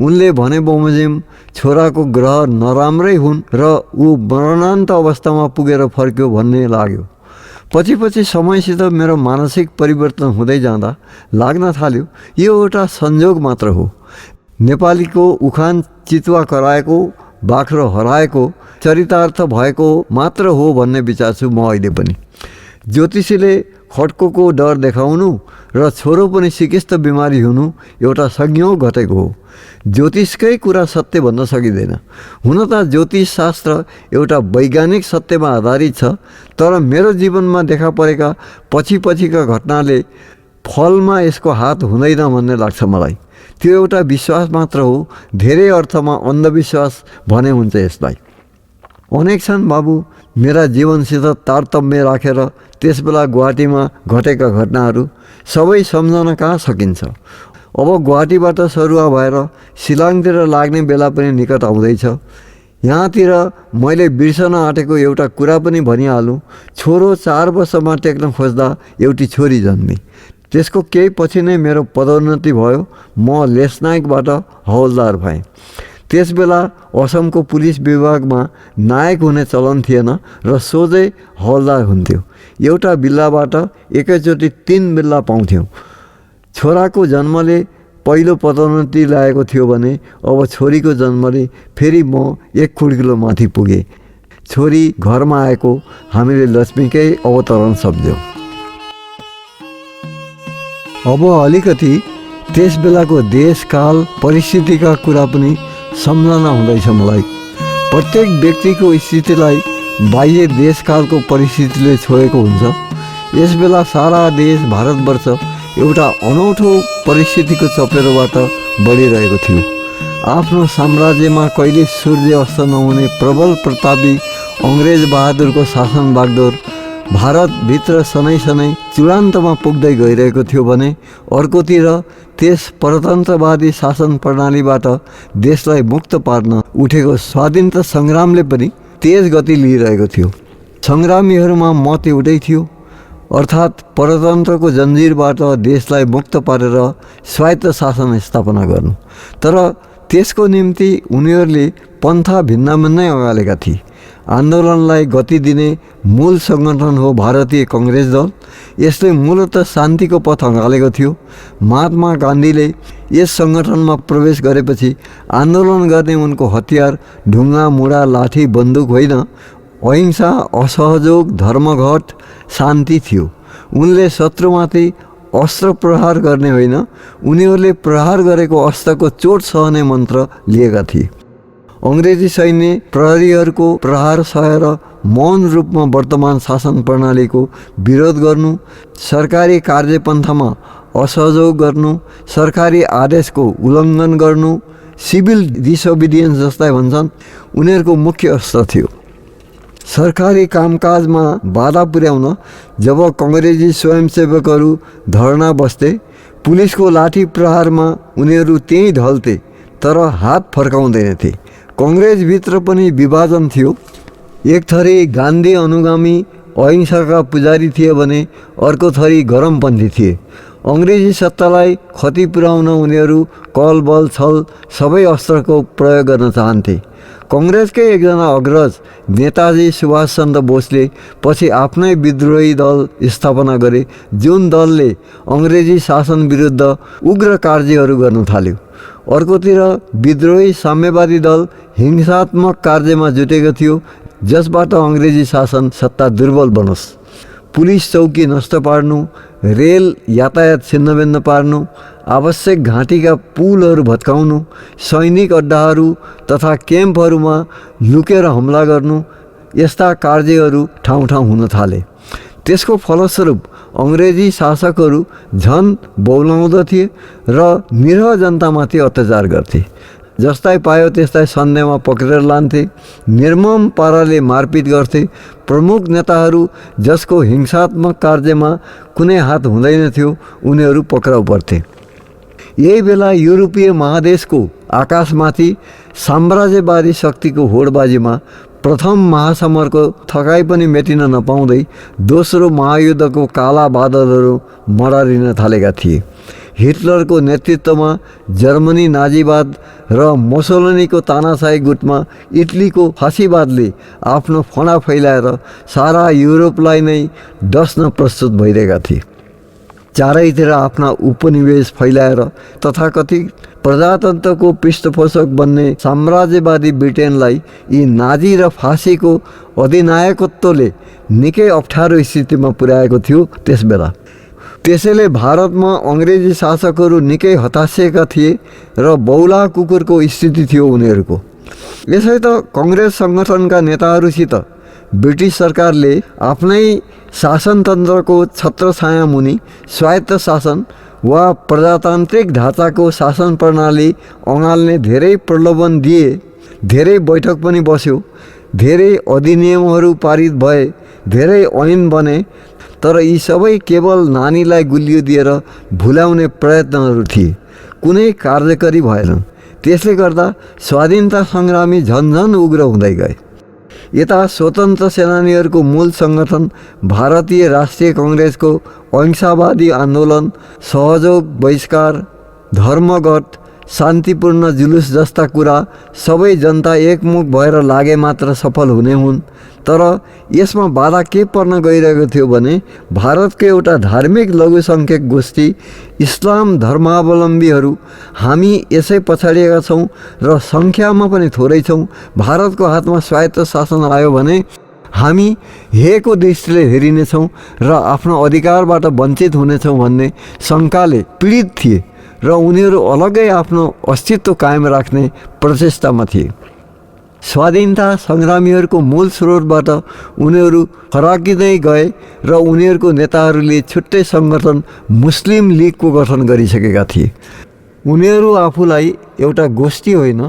उनले भने बमोजिम छोराको ग्रह नराम्रै हुन् र ऊ मरणान्त अवस्थामा पुगेर फर्क्यो भन्ने लाग्यो। पछि समयसित मेरो मानसिक परिवर्तन हुँदै जाँदा लाग्न थाल्यो यो एउटा संयोग मात्र हो। नेपालीको उखान चितुवा कराएको, बाख्रो हराएको चरितार्थ भएको मात्र हो भन्ने विचार छु म अहिले पनि। ज्योतिषीले खड्कोको डर देखाउनु र छोरो पनि सिकिस्त बिमारी हुनु एउटा संयोग घटेको हो। ज्योतिषकै कुरा सत्य भन्न सकिँदैन। हुन त ज्योतिष शास्त्र एउटा वैज्ञानिक सत्यमा आधारित छ, तर मेरो जीवनमा देखा परेका पछिका घटनाले फलमा यसको हात हुँदैन भन्ने लाग्छ मलाई। त्यो एउटा विश्वास मात्र हो, धेरै अर्थमा अन्धविश्वास भने हुन्छ यसलाई। अनेक छन् बाबु मेरा जीवनसित तारतम्य राखेर त्यसबेला गुवाहाटीमा घटेका घटनाहरू सबै सम्झन कहाँ सकिन्छ। अब गुवाहाटीबाट सरुवा भएर शिलाङतिर लाग्ने बेला पनि निकट आउँदैछ। यहाँतिर मैले बिर्सन आँटेको एउटा कुरा पनि भनिहालौँ। छोरो 4 वर्षमा टेक्न खोज्दा एउटी छोरी जन्मी। त्यसको केही पछि नै मेरो पदोन्नति भयो। म लेसनायकबाट हवलदार भएँ। त्यसबेला असमको पुलिस विभागमा नायक हुने चलन थिएन र सोझै हवलदार हुन्थ्यो। एउटा बिल्लाबाट एकैचोटि 3 बिल्ला पाउँथ्यौँ। छोराको जन्मले पहिलो पदोन्नति ल्याएको थियो भने अब छोरीको जन्मले फेरि म 1 खुड्किलो माथि पुगेँ। छोरी घरमा आएको हामीले लक्ष्मीकै अवतरण सम्झ्यौँ। अब अलिकति त्यस बेलाको देशकाल परिस्थितिका कुरा पनि सम्झना हुँदैछ मलाई। प्रत्येक व्यक्तिको स्थितिलाई बाह्य देशकालको परिस्थितिले छोएको हुन्छ। यस बेला सारा देश भारतवर्ष एउटा अनौठो परिस्थितिको चपेरोबाट बढिरहेको थियो। आफ्नो साम्राज्यमा कहिले सूर्य अस्त नहुने प्रबल प्रतापी अङ्ग्रेज बहादुरको शासन बागडोर भारतभित्र सनै चुडान्तमा पुग्दै गइरहेको थियो भने अर्कोतिर त्यस परतन्त्रवादी शासन प्रणालीबाट देशलाई मुक्त पार्न उठेको स्वाधीनता सङ्ग्रामले पनि तेज गति लिइरहेको थियो। सङ्ग्रामीहरूमा मत एउटै थियो, अर्थात् परतन्त्रको जन्जिरबाट देशलाई मुक्त पारेर स्वायत्त शासन स्थापना गर्नु। तर त्यसको निम्ति उनीहरूले पन्था भिन्न भिन्नै अगालेका थिए। आन्दोलनलाई गति दिने मूल सङ्गठन हो भारतीय कङ्ग्रेस दल। यसले मूलतः शान्तिको पथ अँगालेको थियो। महात्मा गान्धीले यस सङ्गठनमा प्रवेश गरेपछि आन्दोलन गर्ने उनको हतियार ढुङ्गा, मुढा, लाठी, बन्दुक होइन, अहिंसा, असहयोग, धर्मघट, शान्ति थियो। उनले शत्रुमाथि अस्त्र प्रहार गर्ने होइन, उनीहरूले प्रहार गरेको अस्त्रको चोट सहने मन्त्र लिएका थिए। अङ्ग्रेजी सैन्य प्रहरीहरूको प्रहार सहेर मौन रूपमा वर्तमान शासन प्रणालीको विरोध गर्नु, सरकारी कार्यपन्थामा असहयोग गर्नु, सरकारी आदेशको उल्लङ्घन गर्नु, सिभिल डिसोबिडियन्स जसलाई भन्छन्, उनीहरूको मुख्य अस्त्र थियो। सरकारी कामकाजमा बाधा पुर्याउन जब कङ्ग्रेसी स्वयंसेवकहरू धरना बस्थे, पुलिसको लाठी प्रहारमा उनीहरू त्यहीँ ढल्थे, तर हात फर्काउँदैनथे। कङ्ग्रेसभित्र पनि विभाजन थियो। एक थरी गान्धी अनुगामी अहिंसाका पुजारी थिए भने अर्को थरी गरमपन्थी थिए। अङ्ग्रेजी सत्तालाई क्षति पुर्याउन उनीहरू कल, बल, छल सबै अस्त्रको प्रयोग गर्न चाहन्थे। कङ्ग्रेसकै एकजना अग्रज नेताजी सुभाष चन्द्र बोसले पछि आफ्नै विद्रोही दल स्थापना गरे, जुन दलले अङ्ग्रेजी शासन विरुद्ध उग्र कार्यहरू गर्न थाल्यो। अर्कोतिर विद्रोही साम्यवादी दल हिंसात्मक कार्यमा जुटेको थियो, जसबाट अङ्ग्रेजी शासन सत्ता दुर्बल बनोस्। पुलिस चौकी नष्ट पार्नु, रेल यातायात छिन्नभिन्न पार्नु, आवश्यक घाँटीका पुलहरू भत्काउनु, सैनिक अड्डाहरू तथा क्याम्पहरूमा लुकेर हमला गर्नु, यस्ता कार्यहरू ठाउँ ठाउँ हुन थाले। त्यसको फलस्वरूप अङ्ग्रेजी शासकहरू झन बौलाउँदथे र निरह जनतामाथि अत्याचार गर्थे। जसलाई पायो त्यसलाई सन्देहमा पक्रेर लान्थे, निर्मम पाराले मारपिट गर्थे। प्रमुख नेताहरू जसको हिंसात्मक कार्यमा कुनै हात हुँदैनथ्यो, उनीहरू पक्राउ पर्थे। यही बेला युरोपीय महादेशको आकाशमाथि साम्राज्यवादी शक्तिको होडबाजीमा प्रथम महासमरको थकाइ पनि मेटिन नपाउँदै दोस्रो महायुद्धको काला बादलहरू मडारिन थालेका थिए। हिटलरको नेतृत्वमा जर्मनी नाजीवाद र मोसोलिनीको तानाशाही गुटमा इटलीको फासीवादले आफ्नो फणा फैलाएर सारा युरोपलाई नै डस्न प्रस्तुत भइरहेका थिए। चारैतिर आफ्ना उपनिवेश फैलाएर तथाकथित प्रजातन्त्रको पृष्ठपोषक बन्ने साम्राज्यवादी ब्रिटेनलाई यी नाजी र फासीको अधिनायकत्वले निकै अप्ठ्यारो स्थितिमा पुर्याएको थियो त्यसबेला। त्यसैले भारतमा अङ्ग्रेजी शासकहरू निकै हताशिएका थिए र बौला कुकुरको स्थिति थियो उनीहरूको। यसै त कङ्ग्रेस सङ्गठनका नेताहरूसित ब्रिटिस सरकारले आफ्नै शासनतन्त्रको छत्रछाया मुनि स्वायत्त शासन वा प्रजातान्त्रिक ढाँचाको शासन प्रणाली अँगाल्ने धेरै प्रलोभन दिए। धेरै बैठक पनि बस्यो, धेरै अधिनियमहरू पारित भए, धेरै ऐन बने, तर यी सबै केवल नानीलाई गुलियो दिएर भुल्याउने प्रयत्नहरू थिए, कुनै कार्यकरी भएन। त्यसले गर्दा स्वाधीनता सङ्ग्रामी झन्झन उग्र हुँदै गए। यता स्वतन्त्र सेनानीहरूको मूल सङ्गठन भारतीय राष्ट्रिय कङ्ग्रेसको अहिंसावादी आन्दोलन, सहयोग, बहिष्कार, धर्मघट, शान्तिपूर्ण जुलुस जस्ता कुरा सबै जनता एकमुख भएर लागे मात्र सफल हुने हुन्। तर यसमा बाधा के पर्न गइरहेको थियो भने भारतको एउटा धार्मिक लघुसङ्ख्यक गोष्ठी इस्लाम धर्मावलम्बीहरू हामी यसै पछाडिएका छौँ र सङ्ख्यामा पनि थोरै छौँ। भारतको हातमा स्वायत्त शासन आयो भने हामी हेको दृष्टिले हेरिनेछौँ र आफ्नो अधिकारबाट वञ्चित हुनेछौँ भन्ने शङ्काले पीडित थिए र उनीहरू अलग्गै आफ्नो अस्तित्व कायम राख्ने प्रचेष्टामा थिए। स्वाधीनता सङ्ग्रामीहरूको मूल स्रोतबाट उनीहरू फराकिँदै गए र उनीहरूको नेताहरूले छुट्टै सङ्गठन मुस्लिम लिगको गठन गरिसकेका थिए। उनीहरू आफूलाई एउटा गोष्ठी होइन,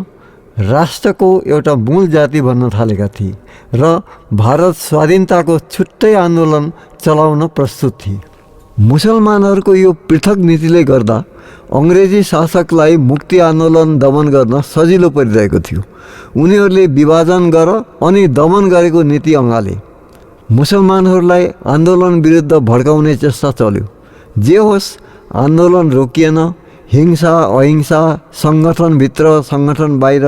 राष्ट्रको एउटा मूल जाति भन्न थालेका थिए र भारत स्वाधीनताको छुट्टै आन्दोलन चलाउन प्रस्तुत थिए। मुसलमानहरूको यो पृथक नीतिले गर्दा अङ्ग्रेजी शासकलाई मुक्ति आन्दोलन दमन गर्न सजिलो परिरहेको थियो। उनीहरूले विभाजन गर अनि दमन गरेको नीति अँगाले। मुसलमानहरूलाई आन्दोलन विरुद्ध भड्काउने चेष्टा चल्यो। जे होस्, आन्दोलन रोकिएन। हिंसा अहिंसा, सङ्गठनभित्र सङ्गठन बाहिर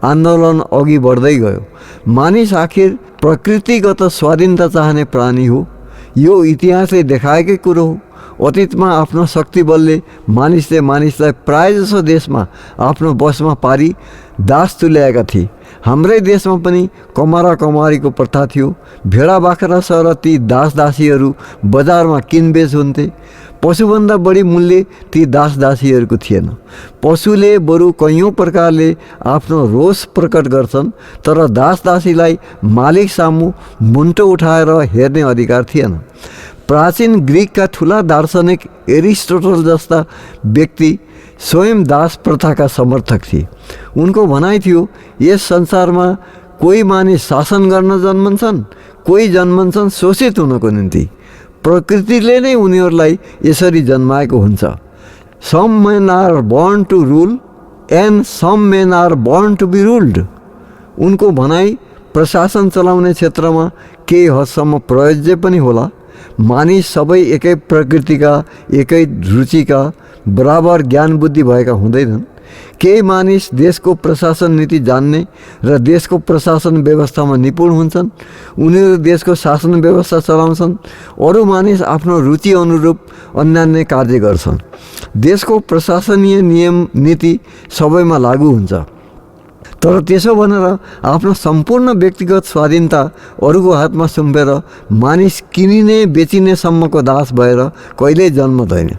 आन्दोलन अघि बढ्दै गयो। मानिस आखिर प्रकृतिगत स्वाधीनता चाहने प्राणी हो। यो इतिहासले देखाएकै कुरो हो। अतीतमा आफ्नो शक्ति बलले मानिसले मानिसलाई प्रायजसो देशमा आफ्नो बसमा पारी दास तुल्याएका थिए। हाम्रै देशमा पनि कमारा कमारीको प्रथा थियो। भेडा बाख्रा सर ती दास दासीहरू बजारमा किनबेच हुन्थे। पशुभन्दा बढी मूल्य ती दास दासीहरूको थिएन। पशुले बरु कैयौँ प्रकारले आफ्नो रोष प्रकट गर्छन्, तर दास दासीलाई मालिक सामु मुन्टो उठाएर हेर्ने अधिकार थिएन। प्राचीन ग्रिकका ठुला दार्शनिक एरिस्टोटल जस्ता व्यक्ति स्वयं दास प्रथाका समर्थक थिए। उनको भनाइ थियो, यस संसारमा कोही मानिस शासन गर्न जन्मन्छन्, कोही जन्मन्छन् शोषित हुनको निम्ति। प्रकृतिले नै उनीहरूलाई यसरी जन्माएको हुन्छ। Some men are born to rule and some men are born to be ruled. उनको भनाइ प्रशासन चलाउने क्षेत्रमा केही हदसम्म प्रयोज्य पनि होला। मानिस सबै एकै प्रकृतिका, एकै रुचिका, बराबर ज्ञान बुद्धि भएका हुँदैनन्। केही मानिस देशको प्रशासन नीति जान्ने र देशको प्रशासन व्यवस्थामा निपुण हुन्छन्, उनीहरू देशको शासन व्यवस्था चलाउँछन्। अरू मानिस आफ्नो रुचि अनुरूप अन्यान्य कार्य गर्छन्। देशको प्रशासनीय नियम नीति सबैमा लागू हुन्छ, तर त्यसो भनेर आफ्नो सम्पूर्ण व्यक्तिगत स्वाधीनता अरूको हातमा सुम्पेर मानिस किनिने बेचिने सम्मको दास भएर कहिल्यै जन्मदैन।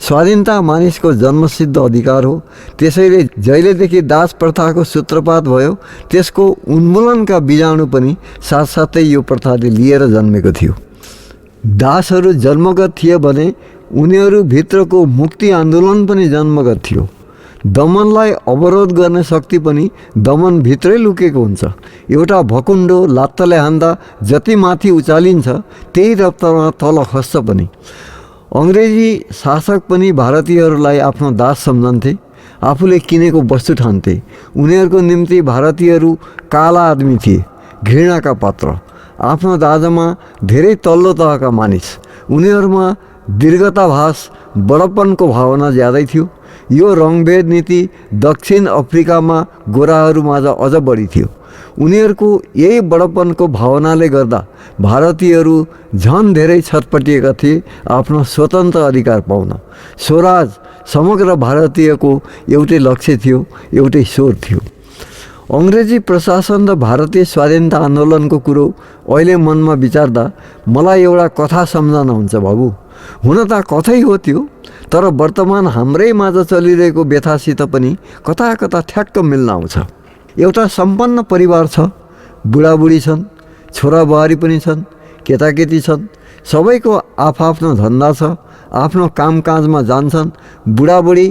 स्वाधीनता मानिसको जन्मसिद्ध अधिकार हो। त्यसैले जहिलेदेखि दास प्रथाको सूत्रपात भयो, त्यसको उन्मूलनका बीजाणु पनि साथसाथै यो प्रथाले लिएर जन्मेको थियो। दासहरू जन्मगत थिए भने उनीहरू भित्रको मुक्ति आन्दोलन पनि जन्मगत थियो। दमनलाई अवरोध गर्ने शक्ति पनि दमनभित्रै लुकेको हुन्छ। एउटा भकुण्डो लात्तले हान्दा जति माथि उचालिन्छ त्यही रफ्तारमा तल खस्छ पनि। अङ्ग्रेजी शासक पनि भारतीयहरूलाई आफ्नो दास सम्झन्थे, आफूले किनेको वस्तु ठान्थे। उनीहरूको निम्ति भारतीयहरू काला आदमी थिए, घृणाका पात्र। आफ्नो दाजमा धेरै तल्लो तहका मानिस। उनीहरूमा दीर्घताभास, बडप्पनको भावना ज्यादै थियो। यो रङभेद नीति दक्षिण अफ्रिकामा गोराहरूमाझ अझ बढी थियो। उनीहरूको यही बडप्पनको भावनाले गर्दा भारतीयहरू झन धेरै छटपटिएका थिए आफ्नो स्वतन्त्र अधिकार पाउन। स्वराज समग्र भारतीयको एउटै लक्ष्य थियो, एउटै स्वर थियो। अङ्ग्रेजी प्रशासन र भारतीय स्वाधीनता आन्दोलनको कुरो अहिले मनमा विचार्दा मलाई एउटा कथा सम्झना हुन्छ बाबु। हुन त कथै हो त्यो, तर वर्तमान हाम्रै माझ चलिरहेको व्यथासित पनि कता कता ठ्याक्क मिल्न आउँछ। एउटा सम्पन्न परिवार छ, बुढाबुढी छन्, छोराबुहारी पनि छन्, केटाकेटी छन्। सबैको आफआफ्नो धन्दा छ, आफ्नो कामकाजमा जान्छन्। बुढाबुढी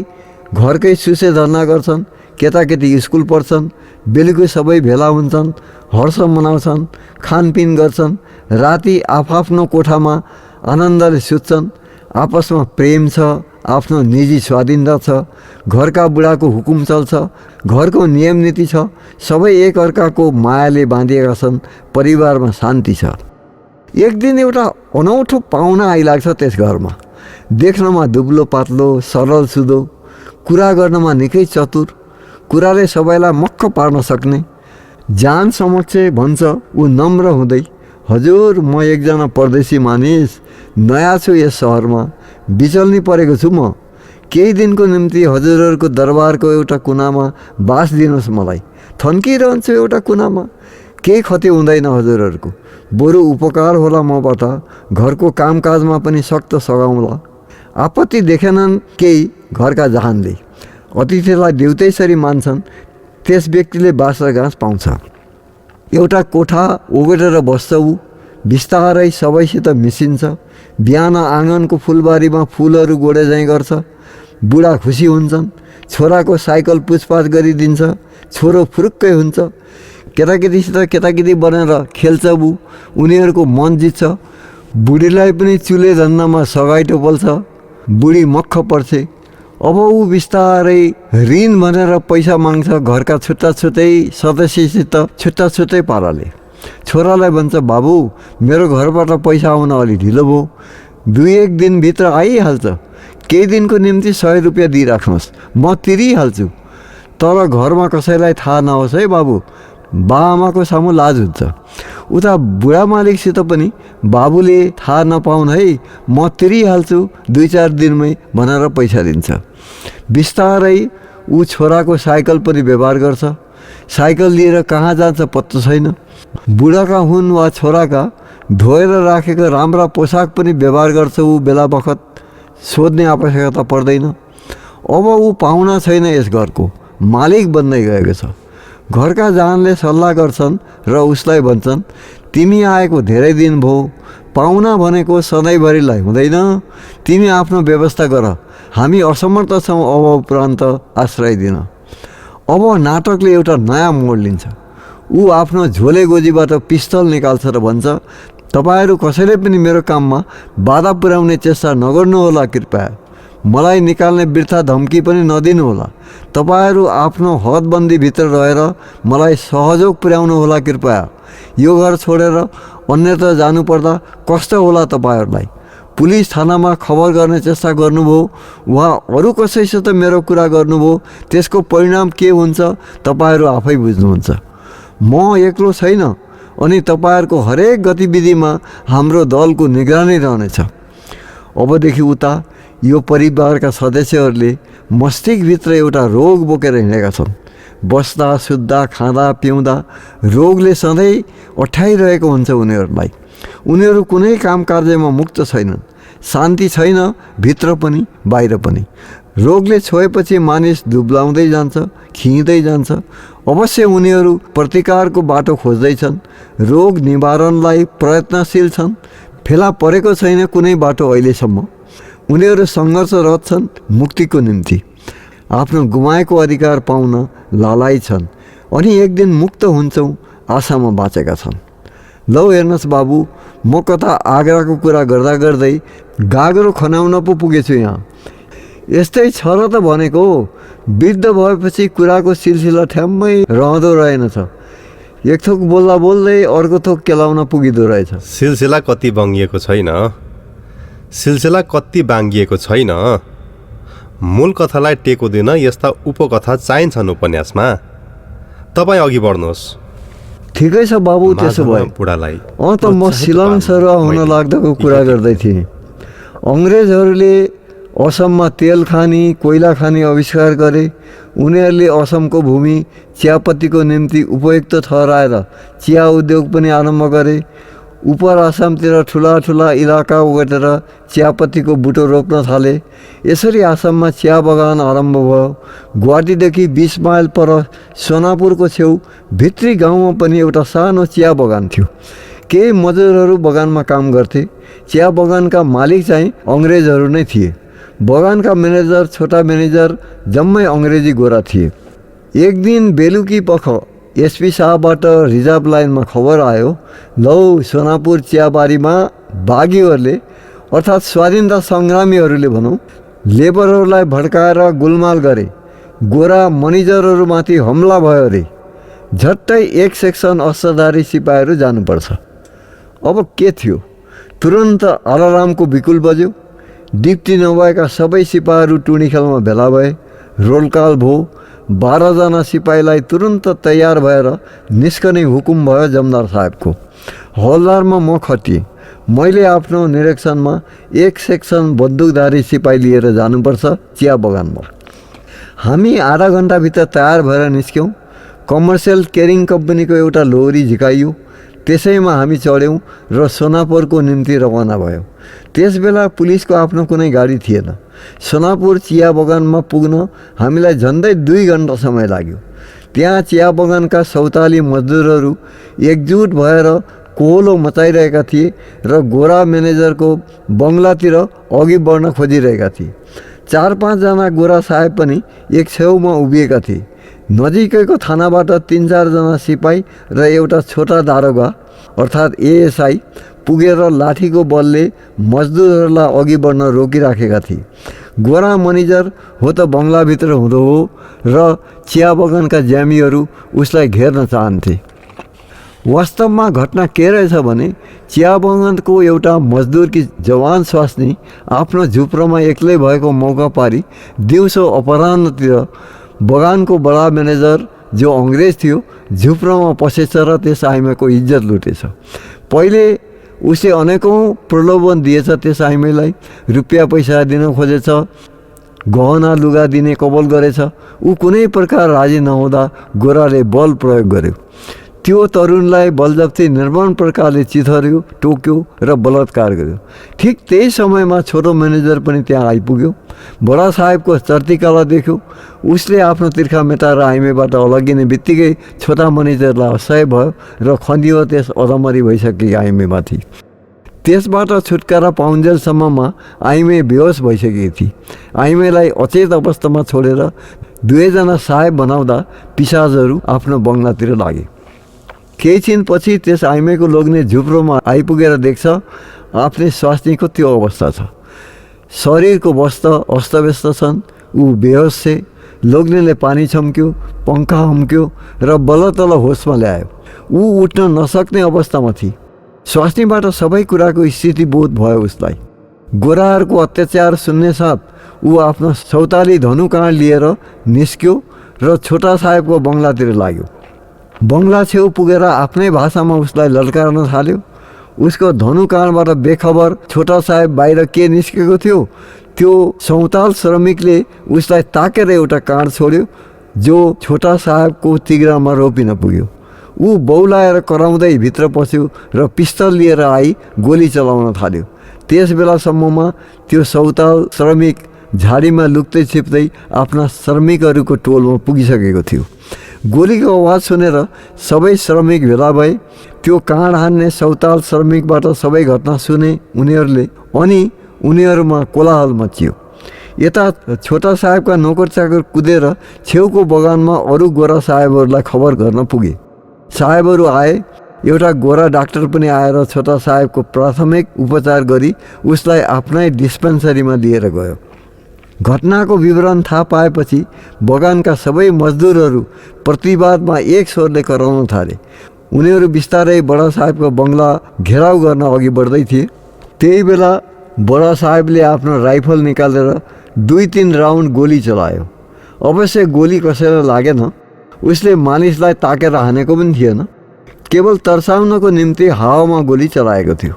घरकै सुसे धन्दा गर्छन्, केटाकेटी स्कुल पढ्छन्। बेलुकी सबै भेला हुन्छन्, हर्ष मनाउँछन्, खानपिन गर्छन्। राति आफआफ्नो कोठामा आनन्दले सुत्छन्। आपसमा प्रेम छ, आफ्नो निजी स्वाधीनता छ। घरका बुढाको हुकुम चल्छ, घरको नियम नीति छ। सबै एक अर्काको मायाले बाँधिएका छन्, परिवारमा शान्ति छ। एक दिन एउटा अनौठो पाहुना आइलाग्छ त्यस घरमा। देख्नमा दुब्लो पातलो, सरल सुदो, कुरा गर्नमा निकै चतुर, कुराले सबैलाई मक्ख पार्न सक्ने। जान समक्ष भन्छ ऊ नम्र हुँदै, हजुर म एकजना परदेशी मानिस, नयाँ छु यस सहरमा, बिचल्नी परेको छु। म केही दिनको निम्ति हजुरहरूको दरबारको एउटा कुनामा बास दिनुहोस् मलाई। थन्किरहन्छु एउटा कुनामा, केही क्षति हुँदैन हजुरहरूको, बरु उपकार होला मबाट। घरको कामकाजमा पनि सक्त सघाउँला। आपत्ति देखेनन् केही घरका जहानले। अतिथिलाई देउतैसरी मान्छन्, त्यस व्यक्तिले बास र घाँस पाउँछ। एउटा कोठा ओगटेर बस्छ ऊ, बिस्तारै सबैसित मिसिन्छ। बिहान आँगनको फुलबारीमा फुलहरू गोडे झैँ गर्छ। बुढा खुसी हुन्छन्, छोराको साइकल पुछपाछ गरिदिन्छ, छोरो फुरुक्कै हुन्छ। केटाकेटीसित केटाकेटी बनेर खेल्छ ऊ, उनीहरूको मन जित्छ। बुढीलाई पनि चुले धन्दामा सगाइटो बल्छ, बुढी मक्ख पर्छ। अब ऊ बिस्तारै ऋण भनेर पैसा माग्छ घरका छुट्टा छुट्टै सदस्यसित, छुट्टा छुट्टै पाराले। छोरालाई भन्छ, बाबु मेरो घरबाट पैसा आउन अलि ढिलो भयो, 2-1 दिनभित्र आइहाल्छ, केही दिनको निम्ति 100 रुपियाँ दिइराख्नुहोस्, म तिरिहाल्छु, तर घरमा कसैलाई थाहा नहोस् है बाबु, बाआमाको सामु लाज हुन्छ। उता बुढा मालिकसित पनि बाबुले थाहा नपाउन् है, म तिरिहाल्छु 2-4 दिनमै भनेर पैसा दिन्छ। बिस्तारै ऊ छोराको साइकल पनि व्यवहार गर्छ, साइकल लिएर कहाँ जान्छ पत्तो छैन। बुढाका हुन् वा छोराका धोएर राखेको राम्रा पोसाक पनि व्यवहार गर्छ ऊ बेला बखत, सोध्ने आवश्यकता पर्दैन। अब ऊ पाहुना छैन, यस घरको मालिक बन्दै गएको छ। घरका जानले सल्लाह गर्छन् र उसलाई भन्छन्, तिमी आएको धेरै दिन भयो, पाहुना भनेको सधैँभरिलाई हुँदैन, तिमी आफ्नो व्यवस्था गर, हामी असमर्थ छौँ अब उपरान्त आश्रय दिन। अब नाटकले एउटा नयाँ मोड लिन्छ। ऊ आफ्नो झोले गोजीबाट पिस्तल निकाल्छ र भन्छ, तपाईहरू कसैले पनि मेरो काममा बाधा पुर्याउने चेष्टा नगर्नुहोला, कृपया मलाई निकाल्ने बिर्था धम्की पनि नदिनुहोला, तपाईहरू आफ्नो हदबन्दीभित्र रहेर मलाई सहयोग पुर्याउनु होला, कृपया यो घर छोडेर अन्यत्र जानुपर्दा कष्ट होला तपाईहरूलाई। पुलिस थानामा खबर गर्ने चेष्टा गर्नुभयो वा अरू कसैसित मेरो कुरा गर्नुभयो, त्यसको परिणाम के हुन्छ तपाईहरू आफै बुझ्नुहुन्छ। म एक्लो छैन अनि तपाईहरूको हरेक गतिविधिमा हाम्रो दलको निगरानी रहनेछ। अबदेखि उता यो परिवारका सदस्यहरूले मस्तिष्कभित्र एउटा रोग बोकेर हिँडेका छन्। बस्दा सुत्दा खाँदा पिउँदा रोगले सधैँ अठाइरहेको हुन्छ उनीहरूलाई। उनीहरू कुनै काम कार्यमा मुक्त छैनन्, शान्ति छैन भित्र पनि बाहिर पनि। रोगले छोएपछि मानिस दुब्लाउँदै जान्छ, खिँदै जान्छ। अवश्य उनीहरू प्रतिकारको बाटो खोज्दैछन्, रोग निवारणलाई प्रयत्नशील छन्, फेला परेको छैन कुनै बाटो अहिलेसम्म। उनीहरू सङ्घर्षरत छन् मुक्तिको निम्ति, आफ्नो गुमाएको अधिकार पाउन लालाइ छन् अनि एक दिन मुक्त हुन्छौँ आशामा बाँचेका छन्। लौ हेर्नुहोस् बाबु, म कता आग्राको कुरा गर्दा गर्दै गाग्रो खनाउन पो पुगेछु यहाँ। यस्तै छ र त भनेको, वृद्ध भएपछि कुराको सिलसिला ठ्याम्मै रहँदो रहेनछ। एक थोक बोल्दा बोल्दै अर्को थोक केलाउन पुगिँदो रहेछ। सिलसिला कति बङ्गिएको छैन, सिलसिला कति बाङ्गिएको छैन। मूल कथालाई टेको दिन यस्ता उपकथा चाहिन्छन् उपन्यासमा। तपाईँ अघि बढ्नुहोस्। ठिकै छ बाबु, त्यसो भए बुढालाई त म सिलङ सरुवा हुन लाग्दाको कुरा गर्दै थिएँ। अङ्ग्रेजहरूले असममा तेल खानी कोइला खानी आविष्कार गरे। उनीहरूले असमको भूमि चियापत्तीको निम्ति उपयुक्त ठहराएर चिया उद्योग पनि आरम्भ गरे। उपर आसामतिर ठुला ठुला इलाका ओगटेर चियापत्तीको बुटो रोप्न थाले। यसरी आसाममा चिया बगान आरम्भ भयो। गुवाहाटीदेखि 20 माइल पर सोनापुरको छेउ भित्री गाउँमा पनि एउटा सानो चिया बगान थियो। केही मजदुरहरू बगानमा काम गर्थे। चिया बगानका मालिक चाहिँ अङ्ग्रेजहरू नै थिए। बगानका म्यानेजर, छोटा म्यानेजर जम्मै अङ्ग्रेजी गोरा थिए। एक दिन बेलुकी पख एसपी साहबबाट रिजर्भ लाइनमा खबर आयो, लौ सोनापुर चियाबारीमा बागीहरूले अर्थात् स्वाधीनता सङ्ग्रामीहरूले भनौँ लेबरहरूलाई भड्काएर गुलमाल गरे। गोरा मनिजरहरूमाथि हमला भयो अरे। झट्टै एक सेक्सन अस्त्रधारी सिपाहीहरू जानुपर्छ। अब के थियो, तुरन्त अलार्मको बिकुल बज्यो। डिप्टी नभएका सबै सिपाहीहरू टुँडीखेलमा भेला भए। रोलकाल भयो। 12 जना सिपाहीलाई तुरन्त तयार भएर निस्कने हुकुम भयो जमदार साहेबको। हवलदारमा म खटिएँ। मैले आफ्नो निरीक्षणमा एक सेक्सन बन्दुकधारी सिपाही लिएर जानुपर्छ चिया बगानमा। हामी आधा घन्टाभित्र तयार भएर निस्क्यौँ। कमर्सियल केरिङ कम्पनीको एउटा लोरी झिकाइयो। त्यसैमा हामी चढ्यौँ र सोनापुरको निम्ति रवाना भयौँ। त्यसबेला पुलिसको आफ्नो कुनै गाडी थिएन। सोनापुर चिया बगानमा पुग्न हामीलाई झन्डै 2 घन्टा समय लाग्यो। त्यहाँ चिया बगानका सौताली मजदुरहरू एकजुट भएर कोहलो मचाइरहेका थिए र गोरा म्यानेजरको बङ्गलातिर अघि बढ्न खोजिरहेका थिए। 4-5 जना गोरा साहेब पनि एक छेउमा उभिएका थिए। नजिकैको थानाबाट 3-4 जना सिपाही र एउटा छोटा दारोगा अर्थात् एएसआई पुगेर लाठीको बलले मजदुरहरूलाई अघि बढ्न रोकिराखेका थिए। गोरा मनिजर हो त बङ्गलाभित्र हुँदो हो र चिया बगानका ज्यामीहरू उसलाई घेर्न चाहन्थे। वास्तवमा घटना के रहेछ भने चिया बगानको एउटा मजदुरकी जवान स्वास्नी आफ्नो झुप्रोमा एक्लै भएको मौका पारी दिउँसो अपराह्नतिर बगानको बडा म्यानेजर जो अङ्ग्रेज थियो झुप्रोमा पसेछ र त्यस आइमाईको इज्जत लुटेछ। पहिले उसे अनेकौँ प्रलोभन दिएछ त्यस आइमाईलाई, रुपियाँ पैसा दिन खोजेछ, गहना लुगा दिने कबल गरेछ। ऊ कुनै प्रकार राजी नहुँदा गोराले बल प्रयोग गर्यो। त्यो तरुणलाई बलजफ्ती निर्मम प्रकारले चिथर्यो, टोक्यो र बलात्कार गर्यो। ठिक त्यही समयमा छोटो म्यानेजर पनि त्यहाँ आइपुग्यो। बडा साहेबको चर्तिकाला देख्यो। उसले आफ्नो तिर्खा मेटाएर आइमाईबाट अलग्गिने बित्तिकै छोटा म्यानेजरलाई असह्य भयो र खनियो त्यस अधमरी भइसकेकी आइमाईमाथि। त्यसबाट छुटकारा पाउन्जेलसम्ममा आइमाई बेहोस भइसकेकी थिए। आइमाईलाई अचेत अवस्थामा छोडेर दुवैजना साहेब बनाउँदा पिसाजहरू आफ्नो बङ्गलातिर लागे। केही छिनपछि त्यस आइमाईको लोग्ने झुप्रोमा आइपुगेर देख्छ आफ्नै स्वास्नीको त्यो अवस्था छ। शरीरको वस्त्र अस्तव्यस्त छन्। ऊ बेहोस छे। लोग्नेले पानी छम्क्यो, पङ्खा हम्क्यो र बल्ल होसमा ल्यायो। ऊ उठ्न नसक्ने अवस्थामा थिए। स्वास्नीबाट सबै कुराको स्थिति बोध भयो उसलाई। गोराहरूको अत्याचार सुन्ने साथ ऊ आफ्नो सौताली धनुकाँड लिएर निस्क्यो र छोटा साहेबको बङ्गलातिर लाग्यो। बङ्गला छेउ पुगेर आफ्नै भाषामा उसलाई लड्काउन थाल्यो। उसको धनुकाँडबाट बेखबर छोटा साहेब बाहिर के निस्केको थियो त्यो सौताल श्रमिकले उसलाई ताकेर एउटा काँड छोड्यो जो छोटा साहेबको तिग्रामा रोपिन पुग्यो। ऊ बौलाएर कराउँदै भित्र पस्यो र पिस्तल लिएर आई गोली चलाउन थाल्यो। त्यस बेलासम्ममा त्यो सौताल श्रमिक झाडीमा लुक्दै छिप्दै आफ्ना श्रमिकहरूको टोलमा पुगिसकेको थियो। गोलीको आवाज सुनेर सबै श्रमिक भेला भए। त्यो काँड हान्ने सौताल श्रमिकबाट सबै घटना सुने उनीहरूले, अनि उनीहरूमा कोलाहल मचियो। यता छोटा साहेबका नोकर चाकर कुदेर छेउको बगानमा अरू गोरा साहेबहरूलाई खबर गर्न पुगे। साहेबहरू आए। एउटा गोरा डाक्टर पनि आएर छोटा साहेबको प्राथमिक उपचार गरी उसलाई आफ्नै डिस्पेन्सरीमा लिएर गयो। घटनाको विवरण थाहा पाएपछि बगानका सबै मजदुरहरू प्रतिवादमा एक स्वरले कराउन थाले। उनीहरू बिस्तारै बडा साहेबको बङ्गला घेराउ गर्न अघि बढ्दै थिए। त्यही बेला बडा साहेबले आफ्नो राइफल निकालेर 2-3 राउन्ड गोली चलायो। अवश्य गोली कसैलाई लागेन। उसले मानिसलाई ताकेर हानेको पनि थिएन। केवल तर्साउनको निम्ति हावामा गोली चलाएको थियो।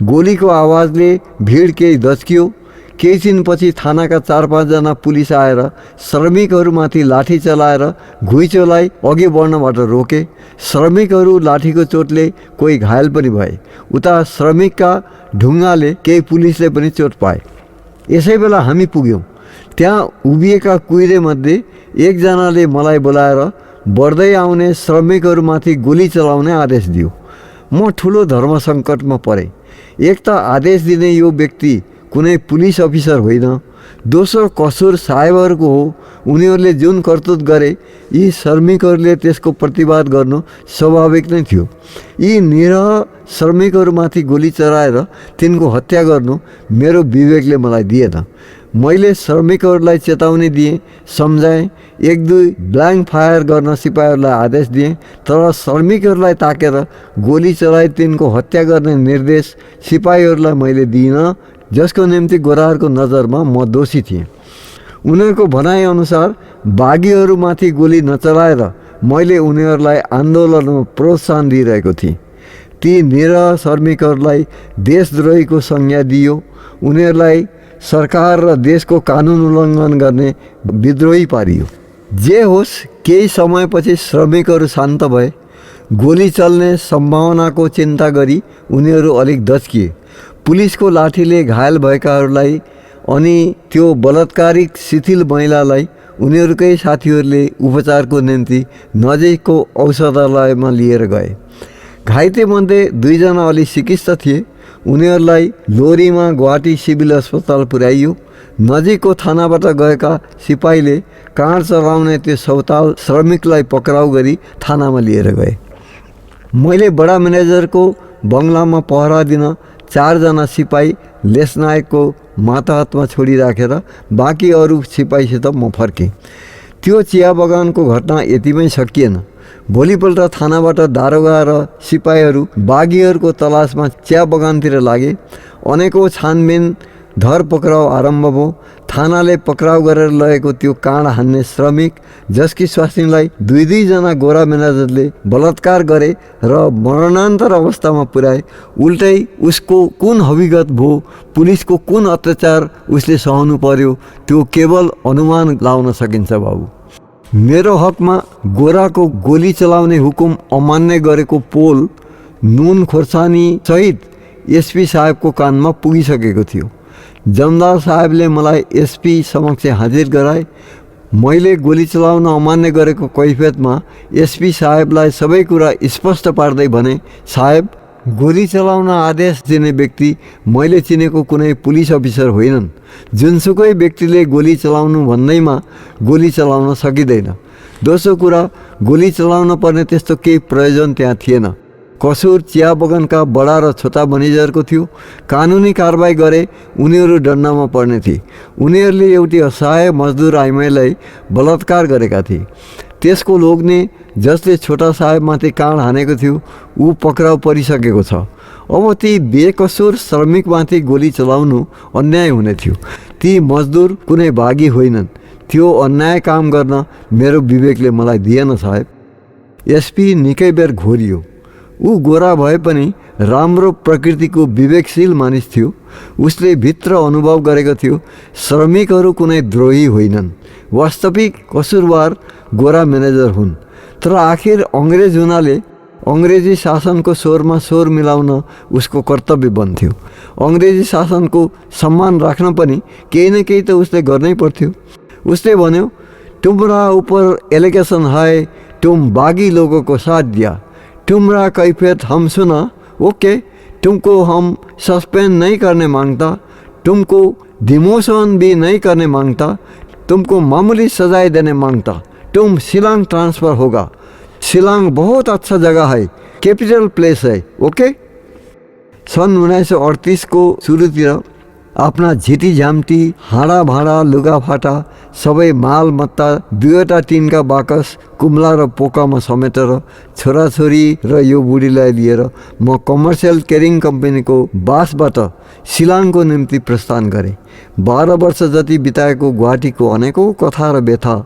गोलीको आवाजले भिड केही दच्कियो। केही छिनपछि थानाका 4-5 जना पुलिस आएर श्रमिकहरूमाथि लाठी चलाएर घुइँचोलाई अघि बढ्नबाट रोके। श्रमिकहरू लाठीको चोटले कोही घायल पनि भए। उता श्रमिकका ढुङ्गाले केही पुलिसले पनि चोट पाए। यसै बेला हामी पुग्यौँ। त्यहाँ उभिएका कुहिरेमध्ये एकजनाले मलाई बोलाएर बढ्दै आउने श्रमिकहरूमाथि गोली चलाउने आदेश दियो। म ठुलो धर्म सङ्कटमा परेँ। एक त आदेश दिने यो व्यक्ति कुनै पुलिस अफिसर होइन, दोस्रो कसुर साहेबहरूको हो। उनीहरूले जुन करतुत गरे यी श्रमिकहरूले त्यसको प्रतिवाद गर्नु स्वाभाविक नै थियो। यी निरह श्रमिकहरूमाथि गोली चलाएर तिनको हत्या गर्नु मेरो विवेकले मलाई दिएन। मैले श्रमिकहरूलाई चेतावनी दिएँ, सम्झाएँ, 1-2 ब्ल्याङ्क फायर गर्न सिपाहीहरूलाई आदेश दिएँ, तर श्रमिकहरूलाई ताकेर गोली चलाइ तिनको हत्या गर्ने निर्देश सिपाहीहरूलाई मैले दिइनँ, जसको निम्ति गोराहरूको नजरमा म दोषी थिएँ। उनीहरूको भनाइअनुसार बागीहरूमाथि गोली नचलाएर मैले उनीहरूलाई आन्दोलनमा प्रोत्साहन दिइरहेको थिएँ। ती निरह श्रमिकहरूलाई देशद्रोहीको संज्ञा दियो। उनीहरूलाई सरकार र देशको कानुन उल्लङ्घन गर्ने विद्रोही पारियो। जे होस्, केही समयपछि श्रमिकहरू शान्त भए। गोली चल्ने सम्भावनाको चिन्ता गरी उनीहरू अलिक दच्किए। पुलिसको लाठीले घायल भएकाहरूलाई अनि त्यो बलात्कारिक शिथिल महिलालाई उनीहरूकै साथीहरूले उपचारको निम्ति नजिकको औषधालयमा लिएर गए। घाइतेमध्ये 2 जना अलि सिकिस्त थिए। उनीहरूलाई लोरीमा गुवाहाटी सिभिल अस्पताल पुर्याइयो। नजिकको थानाबाट गएका सिपाहीले काँड चलाउने त्यो सौताल श्रमिकलाई पक्राउ गरी थानामा लिएर गए। मैले बडा म्यानेजरको बङ्गलामा पहरा दिन 4 जना सिपाही लेसनायकको माताहतमा छोडिराखेर बाँकी अरू सिपाहीसित म फर्केँ। त्यो चिया बगानको घटना यतिमै सकिएन। भोलिपल्ट थानाबाट दारोगा र सिपाहीहरू बाघीहरूको तलासमा चिया बगानतिर लागे। अनेकौँ छानबिन धरपक्राउ आरम्भ भयो। थानाले पक्राउ गरेर लगेको त्यो काँड हान्ने श्रमिक जसकी स्वास्नीलाई दुई जना गोरा म्यानेजरले बलात्कार गरे र मरणान्तर अवस्थामा पुर्याए। उल्टै उसको कुन हकीकत भयो, पुलिसको कुन अत्याचार उसले सहनु पर्यो, त्यो केवल अनुमान लाउन सकिन्छ बाबु। मेरो हकमा गोराको गोली चलाउने हुकुम अमान्य गरेको पोल नुन खोर्सानी सहित एसपी साहेबको कानमा पुगिसकेको थियो। जमदार साहेबले मलाई एसपी समक्ष हाजिर गराए। मैले गोली चलाउन अमान्य गरेको कैफियतमा एसपी साहेबलाई सबै कुरा स्पष्ट पार्दै भने, साहेब, गोली चलाउन आदेश दिने व्यक्ति मैले चिनेको कुनै पुलिस अफिसर होइनन्। जुनसुकै व्यक्तिले गोली चलाउनु भन्दैमा गोली चलाउन सकिँदैन। दोस्रो कुरा, गोली चलाउन पर्ने त्यस्तो केही प्रयोजन त्यहाँ थिएन। कसुर चिया बगानका बडा र छोटा म्यानेजरको थियो। कानुनी कारबाही गरे उनीहरू दण्डमा पर्ने थिए। उनीहरूले एउटी असहाय मजदुर आइमाईलाई बलात्कार गरेका थिए। त्यसको लोग्ने जसले छोटा साहेबमाथि काँड हानेको थियो ऊ पक्राउ परिसकेको छ। अब ती बेकसुर श्रमिकमाथि गोली चलाउनु अन्याय हुने थियो। ती मजदुर कुनै बाघी होइनन्। त्यो अन्याय काम गर्न मेरो विवेकले मलाई दिएन साहेब। एसपी निकै बेर घोरियो। ऊ गोरा भए पनि राम्रो प्रकृतिको विवेकशील मानिस थियो। उसले भित्र अनुभव गरेको थियो श्रमिकहरू कुनै द्रोही होइनन्, वास्तविक कसुरवार गोरा म्यानेजर हुन्। तर आखिर अङ्ग्रेज हुनाले अङ्ग्रेजी शासनको स्वरमा स्वर मिलाउन उसको कर्तव्य बन्थ्यो। अङ्ग्रेजी शासनको सम्मान राख्न पनि केही न केही त उसले गर्नै पर्थ्यो। उसले भन्यो, तुम्हारा ऊपर एलिगेशन है, तुम बागी लोगों को साथ दिया, तुम्हारा कैफियत हम सुना, ओके, तुमको हम सस्पेंड नहीं करने मांगता, तुमको डिमोशन भी नहीं करने मांगता, तुमको मामूली सजाए देने मांगता, तुम शिलांग ट्रांसफ़र होगा। शिलांग बहुत अच्छा जगह है, कैपिटल प्लेस है, ओके। सन् 1938 को सुरुतिर आफ्ना झिटी झ्याम्टी हाँडा भाँडा लुगाफाटा सबै माल मत्ता 2वटा टिनका बाकस कुम्ला र पोकामा समेटेर छोराछोरी र यो बुढीलाई लिएर म कमर्सियल केरिङ कम्पनीको बासबाट शिलाङको निम्ति प्रस्थान गरेँ। 12 वर्ष जति बिताएको गुवाहाटीको अनेकौँ कथा र व्यथा,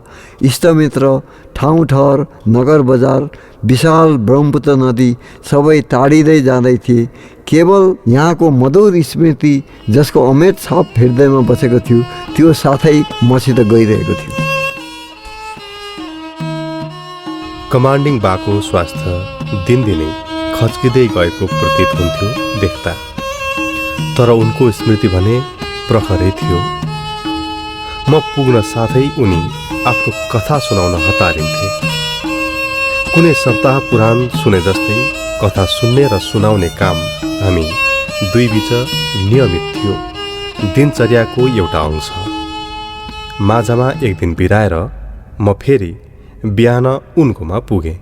इष्टमित्र, ठाउँ ठहर, नगर बजार, विशाल ब्रह्मपुत्र नदी सबै टाढिँदै जाँदै थिए। केवल यहाँको मधुर स्मृति जसको अमेट छाप हृदयमा बसेको थियो त्यो साथै मसित गइरहेको थियो। कमान्डिङ बाको स्वास्थ्य दिनदिनै खच्किँदै गएको प्रतीत हुन्थ्यो देख्दा। तर उनको स्मृति भने प्रखरै थियो। म पुग्न साथै उनी आफ्नो कथा सुनाउन हतारिन्थे। कुनै सप्ताह पुराण सुने जस्तै कथा सुन्ने र सुनाउने काम हामी दुई बीच नियमित थियो, दिनचर्याको एउटा अंश। माझमा एक दिन बिराएर म फेरि बिहान उनकोमा पुगेँ।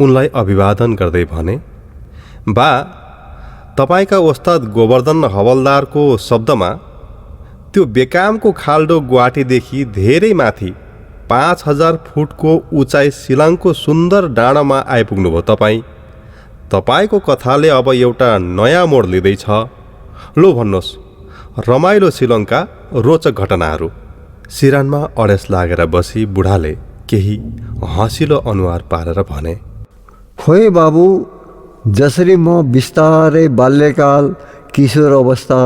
उनलाई अभिवादन गर्दै भने, बा, तपाईका ओस्ताद गोवर्धन हवलदारको शब्दमा त्यो बेकामको खाल्डो गुवाहाटीदेखि धेरै माथि 5000 फुटको उचाइ शिलाङको सुन्दर डाँडामा आइपुग्नुभयो तपाईँ। तपाईको कथाले अब एउटा नयाँ मोड लिँदैछ। लो भन्नुहोस्, रमाइलो शिलङका रोचक घटनाहरू। सिरानमा अडेस लागेर बसी बुढाले केही हँसिलो अनुहार पारेर भने, खोइ बाबु, जसरी म बिस्तारै बाल्यकाल, किशोर अवस्था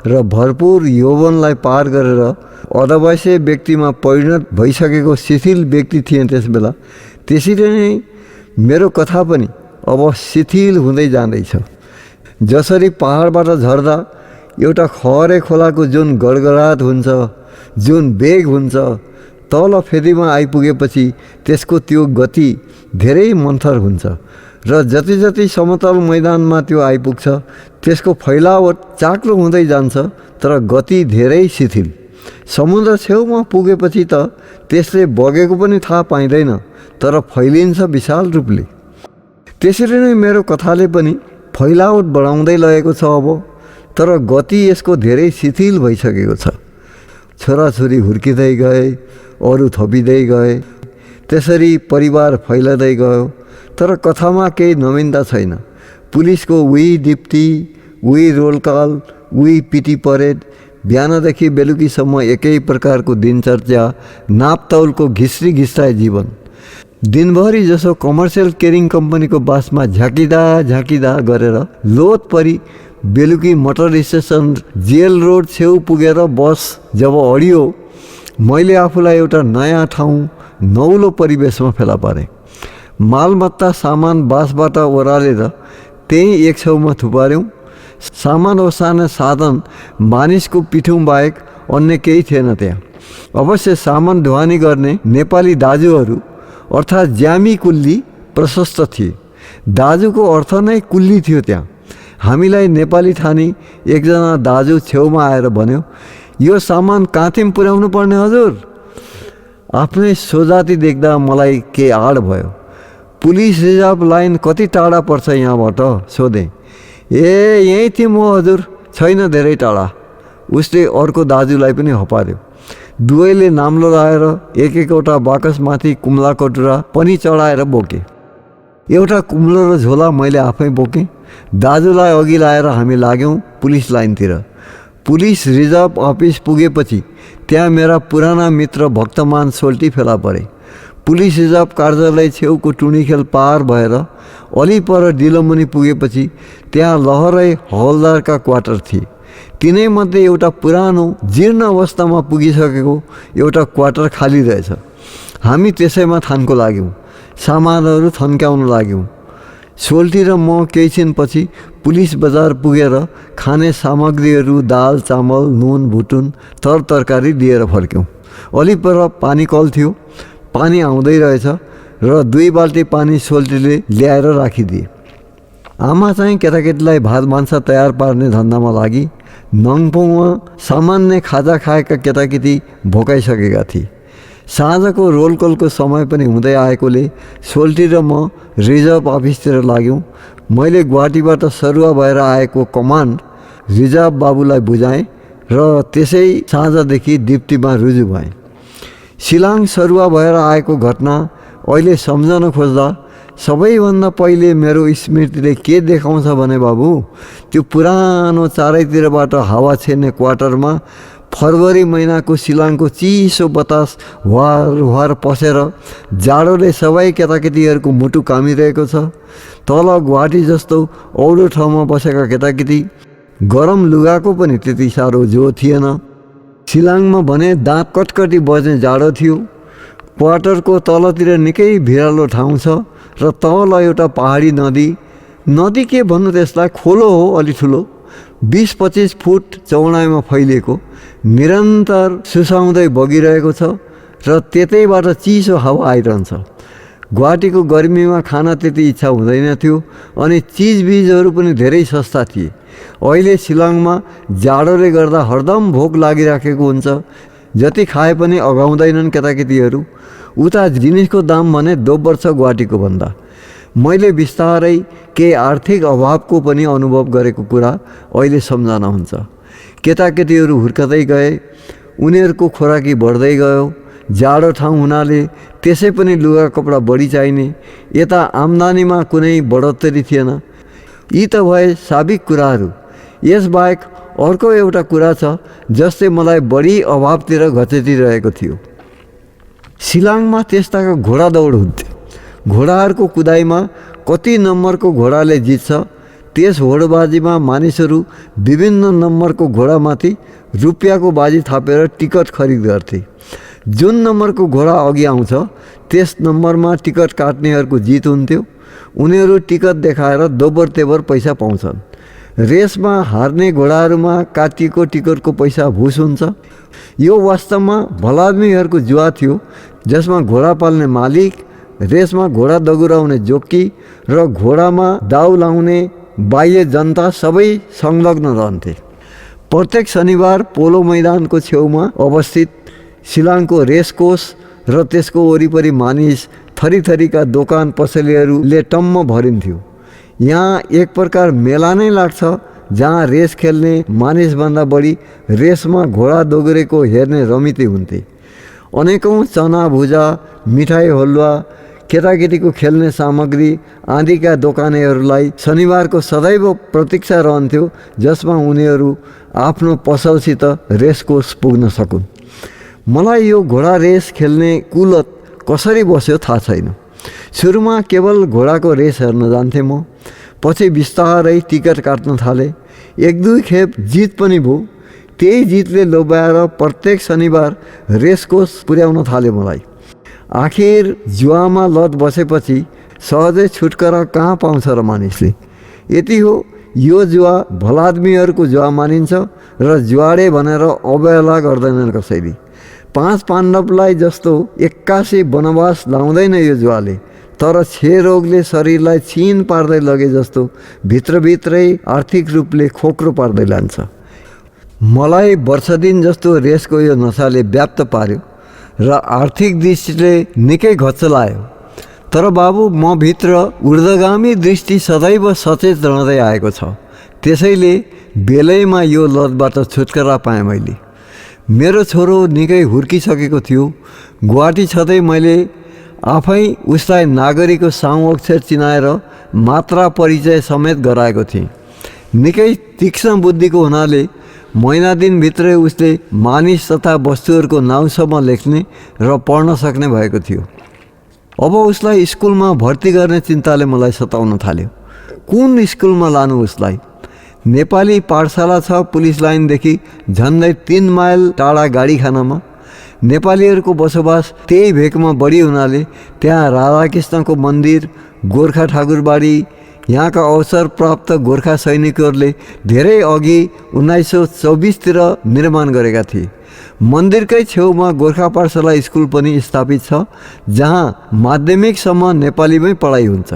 र भरपूर यौवनलाई पार गरेर अधवयस्क व्यक्तिमा परिणत भइसकेको शिथिल व्यक्ति थिएँ त्यसबेला, त्यसरी नै मेरो कथा पनि अब शिथिल हुँदै जाँदैछ। जसरी पहाडबाट झर्दा एउटा खहरे खोलाको जुन गडगडाट हुन्छ, जुन वेग हुन्छ, तल फेदीमा आइपुगेपछि त्यसको त्यो गति धेरै मन्थर हुन्छ र जति जति समतल मैदानमा त्यो आइपुग्छ त्यसको फैलावट चाक्लो हुँदै जान्छ, तर गति धेरै शिथिल। समुद्र छेउमा पुगेपछि त त्यसले बगेको पनि थाहा पाइँदैन, तर फैलिन्छ विशाल रूपले। त्यसरी नै मेरो कथाले पनि फैलावट बढाउँदै लगेको छ अब, तर गति यसको धेरै शिथिल भइसकेको छ। छोराछोरी हुर्किँदै गए, अरू थपिँदै गए, त्यसरी परिवार फैलदै गयो। तर कथामा केही नवीनता छैन। पुलिसको उही डिप्टी, उही रोल कल, उही पिटी परेड, बिहानदेखि बेलुकीसम्म एकै प्रकारको दिनचर्या, नापतौलको घिस्री घिस्राए जीवन। दिनभरि जसो कमर्सियल केरिङ कम्पनीको बासमा झाँकिदा गरेर लोत परी बेलुकी मोटर स्टेसन जेल रोड छेउ पुगेर बस जब अडियो, मैले आफूलाई एउटा नयाँ ठाउँ, नौलो परिवेशमा फेला पारेँ। मालमत्ता सामान बासबाट ओह्रालेर त्यही एक छेउमा थुपार्यौँ। सामान ओसार्ने साधन मानिसको पिठौँ बाहेक अन्य केही थिएन त्यहाँ। अवश्य सामान ढुवानी गर्ने नेपाली दाजुहरू अर्थात् ज्यामी कुल्ली प्रशस्त थिए। दाजुको अर्थ नै कुल्ली थियो त्यहाँ। हामीलाई नेपाली ठानी एकजना दाजु छेउमा आएर भन्यो, यो सामान काँथिम पुर्याउनु पर्ने हजुर। आफ्नै सोझाती देख्दा मलाई के आड भयो। पुलिस रिजर्भ लाइन कति टाढा पर्छ यहाँबाट सोधेँ। ए यहीँ थिएँ म हजुर, छैन धेरै टाढा। उसले अर्को दाजुलाई पनि हपार्यो। दुवैले नाम्लो लाएर एक एकवटा बाकसमाथि कुम्लाको टुरा पनि चढाएर बोके। एउटा कुम्लो र झोला मैले आफै बोकेँ। दाजुलाई अघि लाएर हामी लाग्यौँ पुलिस लाइनतिर। पुलिस रिजर्भ अफिस पुगेपछि त्यहाँ मेरा पुराना मित्र भक्तमान सोल्टी फेला परे। पुलिस रिजर्भ कार्यालय छेउको टुँडीखेल पार भएर अलि पर डिलोमुनि पुगेपछि त्यहाँ लहरै हवलदारका क्वार्टर थिए। तिनैमध्ये एउटा पुरानो जीर्ण अवस्थामा पुगिसकेको एउटा क्वार्टर खाली रहेछ। हामी त्यसैमा थानको लाग्यौँ। सामानहरू थन्क्याउन लाग्यौँ। सोल्टी र म केही छिनपछि पुलिस बजार पुगेर खाने सामग्रीहरू, दाल चामल, नुन भुटुन, तरकारी लिएर फर्क्यौँ। अलि पर पानी कल थियो। पानी आउँदै रहेछ र 2 बाल्टी पानी सोल्टीले ल्याएर राखिदिए। आमा चाहिँ केटाकेटीलाई भात भान्सा तयार पार्ने धन्दामा लागि। नङपोङमा सामान्य खाजा खाएका केटाकेटी भोकाइसकेका थिए। साँझको रोलकलको समय पनि हुँदै आएकोले सोल्टी र म रिजर्भ अफिसतिर लाग्यौँ। मैले गुवाहाटीबाट सरुवा भएर आएको कमान्ड रिजर्भ बाबुलाई बुझाएँ र त्यसै साँझदेखि डिप्टीमा रुजु भएँ। शिलाङ सरुवा भएर आएको घटना अहिले सम्झन खोज्दा सबैभन्दा पहिले मेरो स्मृतिले के देखाउँछ भने बाबु, त्यो पुरानो चारैतिरबाट हावा छिर्ने क्वार्टरमा फरवरी महिनाको शिलाङको चिसो बतास वार पसेर जाडोले सबै केटाकेटीहरूको मुटु कामिरहेको छ। तल गुवाहाटी जस्तो औडो ठाउँमा बसेका केटाकेटी गरम लुगाको पनि त्यति साह्रो जो थिएन। शिलाङमा भने दाँत कटकटी बज्ने जाडो थियो। क्वार्टरको तलतिर निकै भिरालो ठाउँ छ र तल एउटा पहाडी नदी के भन्नु त्यसलाई, खोलो हो अलि ठुलो, 20-25 फुट चौडाइमा फैलिएको, निरन्तर सुसाउँदै बगिरहेको छ र त्यतैबाट चिसो हावा आइरहन्छ। गुवाहाटीको गर्मीमा खान त्यति इच्छा हुँदैन थियो अनि चिजबिजहरू पनि धेरै सस्ता थिए। अहिले शिलाङमा जाडोले गर्दा हरदम भोक लागिराखेको हुन्छ। जति खाए पनि अगाउँदैनन् केटाकेटीहरू। उता जिनिसको दाम भने दोब्बर छ गुवाहाटीको भन्दा। मैले बिस्तारै केही आर्थिक अभावको पनि अनुभव गरेको कुरा अहिले सम्झना हुन्छ। केटाकेटीहरू हुर्कदै गए, उनीहरूको खोराकी बढ्दै गयो। जाडो ठाउँ हुनाले त्यसै पनि लुगा कपडा बढी चाहिने। यता आम्दानीमा कुनै बढोत्तरी थिएन। यी त भए साबिक कुराहरू। यसबाहेक अर्को एउटा कुरा छ जसले मलाई बढी अभावतिर घचेटिरहेको थियो। शिलाङमा त्यस्ताका घोडा दौड हुन्थ्यो। घोडाहरूको कुदाइमा कति नम्बरको घोडाले जित्छ त्यस होडबाजीमा मानिसहरू विभिन्न नम्बरको घोडामाथि रुपियाँको बाजी थापेर टिकट खरिद गर्थे। जुन नम्बरको घोडा अघि आउँछ त्यस नम्बरमा टिकट काट्नेहरूको जित हुन्थ्यो। उनीहरू टिकट देखाएर दोब्बर तेब्बर पैसा पाउँछन्। रेसमा हार्ने घोडाहरूमा काटिएको टिकटको पैसा भुस हुन्छ। यो वास्तवमा भलादमीहरूको जुवा थियो जसमा घोडा पाल्ने मालिक, रेसमा घोडा दगुराउने जोकी र घोडामा दाउ लाउने बाह्य जनता सबै संलग्न रहन्थे। प्रत्येक शनिबार पोलो मैदानको छेउमा अवस्थित शिलाङको रेसकोर्स र त्यसको वरिपरि मानिस, थरीथरीका दोकान पसलेहरूले टम्म भरिन्थ्यो। यहाँ एक प्रकार मेला नै लाग्छ जहाँ रेस खेल्ने मानिसभन्दा बढी रेसमा घोडा दोगरेको हेर्ने रमिते हुन्थे। अनेकौँ चना भुजा, मिठाई हलुवा, केटाकेटीको खेल्ने सामग्री आदिका दोकानेहरूलाई शनिबारको सदैव प्रतीक्षा रहन्थ्यो, जसमा उनीहरू आफ्नो पसलसित रेसकोर्स पुग्न सकुन्। मलाई यो घोडा रेस खेल्ने कुलत कसरी बस्यो थाहा छैन। सुरुमा केवल घोडाको रेस हेर्न जान्थेँ म, पछि बिस्तारै टिकट काट्न थालेँ। एक दुई खेप जित पनि भयो। त्यही जितले लोभ्याएर प्रत्येक शनिबार रेसकोर्स पुर्याउन थाल्यो मलाई। आखिर जुवामा लत बसेपछि सहजै छुटकारा कहाँ पाउँछ र मानिसले। यति हो, यो जुवा भलादमीहरूको जुवा मानिन्छ र जुवाडे भनेर अवहेला गर्दैनन् कसैले। 5 पाण्डवलाई जस्तो 81 वनवास लाउँदैन यो जुवाले, तर क्षयरोगले शरीरलाई छिन पार्दै लगे जस्तो भित्रभित्रै आर्थिक रूपले खोक्रो पार्दै लान्छ। मलाई वर्ष दिन जस्तो रेसको यो नसाले व्याप्त पार्यो र आर्थिक दृष्टिले निकै घचलायो। तर बाबु, म भित्र ऊर्ध्वगामी दृष्टि सदैव सचेत रहँदै आएको छ। त्यसैले बेलैमा यो लतबाट छुटकारा पाएँ मैले। मेरो छोरो निकै हुर्किसकेको थियो। गुवाहाटी छँदै मैले आफै उसलाई नागरीको साउँ अक्षर चिनाएर मात्रा परिचय समेत गराएको थिएँ। निकै तीक्ष्ण बुद्धिको हुनाले महिना दिनभित्रै उसले मानिस तथा वस्तुहरूको नाउँसम्म लेख्ने र पढ्न सक्ने भएको थियो। अब उसलाई स्कुलमा भर्ती गर्ने चिन्ताले मलाई सताउन थाल्यो। कुन स्कुलमा लानु उसलाई? नेपाली पाठशाला छ पुलिस लाइनदेखि झन्डै 3 माइल टाढा गाडीखानामा। नेपालीहरूको बसोबास त्यही भेकमा बढी हुनाले त्यहाँ राधाकृष्णको मन्दिर, गोर्खा ठाकुरबाडी, यहाँका अवसर प्राप्त गोर्खा सैनिकहरूले धेरै अघि 1924तिर निर्माण गरेका थिए। मन्दिरकै छेउमा गोर्खा पाठशाला स्कुल पनि स्थापित छ, जहाँ माध्यमिकसम्म नेपालीमै पढाइ हुन्छ।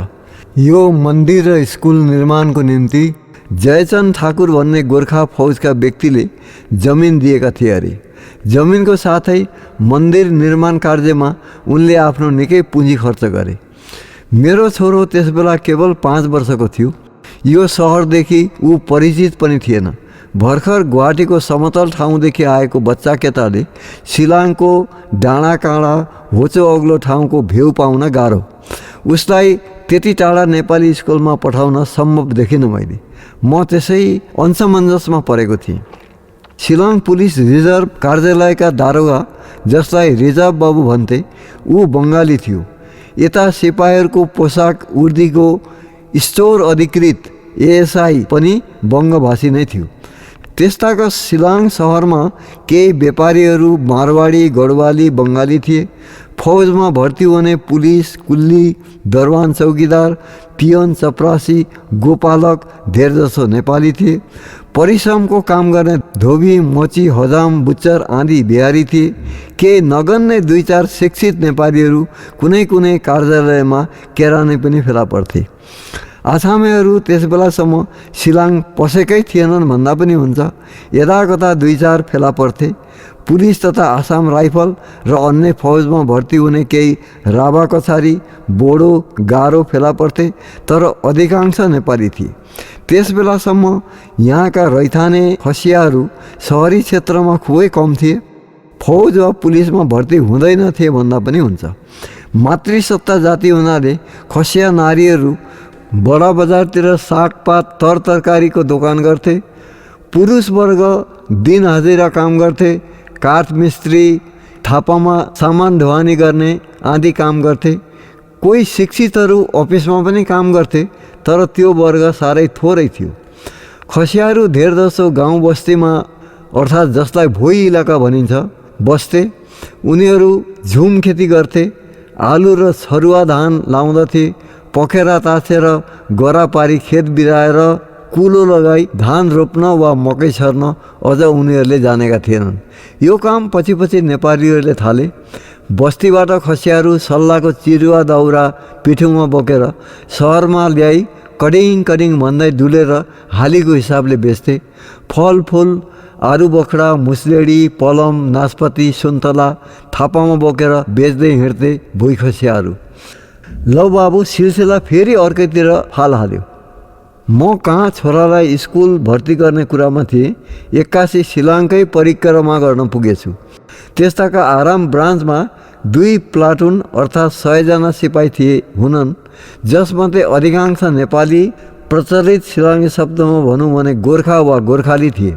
यो मन्दिर र स्कुल निर्माणको निम्ति जयचन्द ठाकुर भन्ने गोर्खा फौजका व्यक्तिले जमिन दिएका थिए अरे। जमिनको साथै मन्दिर निर्माण कार्यमा उनले आफ्नो निकै पुँजी खर्च गरे। मेरो छोरो त्यसबेला केवल 5 वर्षको थियो। यो सहरदेखि ऊ परिचित पनि थिएन। भर्खर गुवाहाटीको समतल ठाउँदेखि आएको बच्चा केटाले शिलाङको डाँडा काँडा होचो अग्लो ठाउँको भेउ पाउन गाह्रो। उसलाई त्यति टाढा नेपाली स्कुलमा पठाउन सम्भव देखिनँ मैले। म त्यसै असमञ्जसमा परेको थिएँ। शिलाङ पुलिस रिजर्भ कार्यालयका दारोगा, जसलाई रिजर्भ बाबु भन्थे, ऊ बङ्गाली थियो। यता सिपाहीहरूको पोसाक उर्दीको स्टोर अधिकृत एएसआई पनि बङ्गभाषी नै थियो। त्यस्ताका शिलाङ सहरमा केही व्यापारीहरू मारवाडी, गढवाली, बङ्गाली थिए। फौजमा भर्ती हुने पुलिस, कुल्ली, दरबान चौकीदार, पियन, चपरासी, गोपालक धेरजसो नेपाली थिए। परिश्रमको काम गर्ने धोबी, मोची, हजाम, बुच्चर आदि बिहारी थिए। केही नगन्य 2-4 शिक्षित नेपालीहरू कुनै कुनै कार्यालयमा केरानी पनि फेला पर्थे। आसामेहरू त्यस बेलासम्म शिलाङ पसेकै थिएनन् भन्दा पनि हुन्छ। यदाकता 2-4 फेला पर्थे। पुलिस तथा आसाम राइफल र अन्य फौजमा भर्ती हुने केही राभा कछारी, बोडो, गारो फेला पर्थे, तर अधिकांश नेपाली थिए। त्यस बेलासम्म यहाँका रैथाने खसियाहरू सहरी क्षेत्रमा खुबै कम थिए। फौज वा पुलिसमा भर्ती हुँदैन थिए भन्दा पनि हुन्छ। मातृसत्ता जाति हुनाले खसिया नारीहरू बडा बजारतिर सागपात, तरकारीको दोकान गर्थे। पुरुष वर्ग दिन हजिरा काम गर्थे। काठ मिस्त्री, थापामा सामान ढुवानी गर्ने आदि काम गर्थे। कोही शिक्षितहरू अफिसमा पनि काम गर्थे, तर त्यो वर्ग साह्रै थोरै थियो। खसियाहरू धेरजसो गाउँ बस्तीमा, अर्थात् जसलाई भोई इलाका भनिन्छ, बस्थे। उनीहरू झुम खेती गर्थे। आलु र छरुवा धान लाउँदथे। पखेरा ताछेर गरा पारी खेत बिराएर कुलो लगाई धान रोप्न वा मकै छर्न अझ उनीहरूले जानेका थिएनन्। यो काम पछि पछि नेपालीहरूले थाले। बस्तीबाट खसियाहरू सल्लाहको चिरुवा दाउरा पिठुङमा बोकेर सहरमा ल्याई कडिङ कडिङ भन्दै डुलेर हालीको हिसाबले बेच्थे। फलफुल, आरु बखडा, मुसलेडी, पलम, नासपति, सुन्तला थापामा बोकेर बेच्दै हिँड्थे भुइँ खसियाहरू। लौ बाबु, सिलसिला फेरि अर्कैतिर फाल हाल्यो। म कहाँ छोरालाई स्कुल भर्ती गर्ने कुरामा थिएँ, 81 शिलाङकै परिक्रमा गर्न पुगेछु। त्यस्ताका आराम ब्रान्चमा 2 प्लाटुन अर्थात् 100 जना सिपाही थिए हुनन्, जसमध्ये अधिकांश नेपाली, प्रचलित सिलामी शब्दमा भनौँ भने गोर्खा वा गोर्खाली थिए।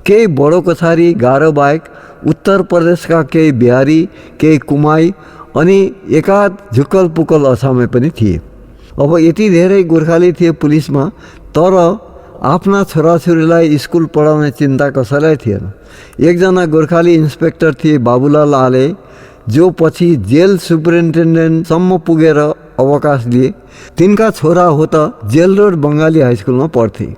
केही बडो कछारी गारो बाहेक उत्तर प्रदेशका केही बिहारी, केही कुमाई अनि एकाध झुक्कल पुक्कल अछामे पनि थिए। अब यति धेरै गोर्खाली थिए पुलिसमा, तर आफ्ना छोराछोरीलाई स्कुल पढाउने चिन्ता कसैलाई थिएन। एकजना गोर्खाली इन्सपेक्टर थिए बाबुलाल आले, जो पछि जेल सुपरिन्टेन्डेन्टसम्म पुगेर अवकाश लिए। तिनका छोरा हो त जेल रोड बङ्गाली हाई स्कुलमा पढ्थे।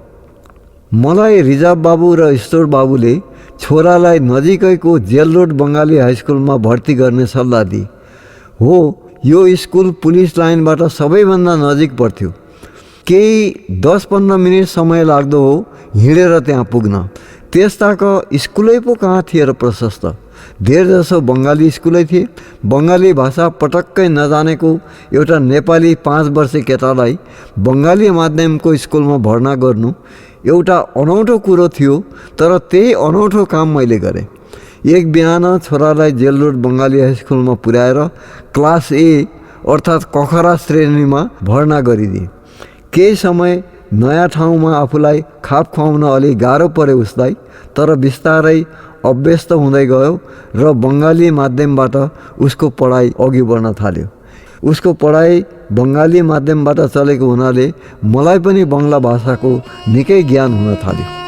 मलाई रिजार्भ बाबु र ईश्वर बाबुले छोरालाई नजिकैको जेल रोड बङ्गाली हाई स्कुलमा भर्ती गर्ने सल्लाह दिए। हो, यो स्कुल पुलिस लाइनबाट सबैभन्दा नजिक पर्थ्यो। केही 10-15 मिनट समय लाग्दो हो हिँडेर त्यहाँ पुग्न। त्यस्ताको स्कुलै पो कहाँ थिए र प्रशस्त। धेरजसो बङ्गाली स्कुलै थिए। बङ्गाली भाषा पटक्कै नजानेको एउटा नेपाली 5 वर्षे केटालाई बङ्गाली माध्यमको स्कुलमा भर्ना गर्नु एउटा अनौठो कुरो थियो, तर त्यही अनौठो काम मैले गरेँ। एक बिहान छोरालाई जेल रोड बङ्गाली हाई स्कुलमा पुर्याएर क्लास ए अर्थात् कखरा श्रेणीमा भर्ना गरिदिए। केही समय नयाँ ठाउँमा आफूलाई खाप खुवाउन अलि गाह्रो पर्यो उसलाई, तर बिस्तारै अभ्यस्त हुँदै गयो र बङ्गाली माध्यमबाट उसको पढाइ अघि बढ्न थाल्यो। उसको पढाइ बङ्गाली माध्यमबाट चलेको हुनाले मलाई पनि बङ्गला भाषाको निकै ज्ञान हुन थाल्यो।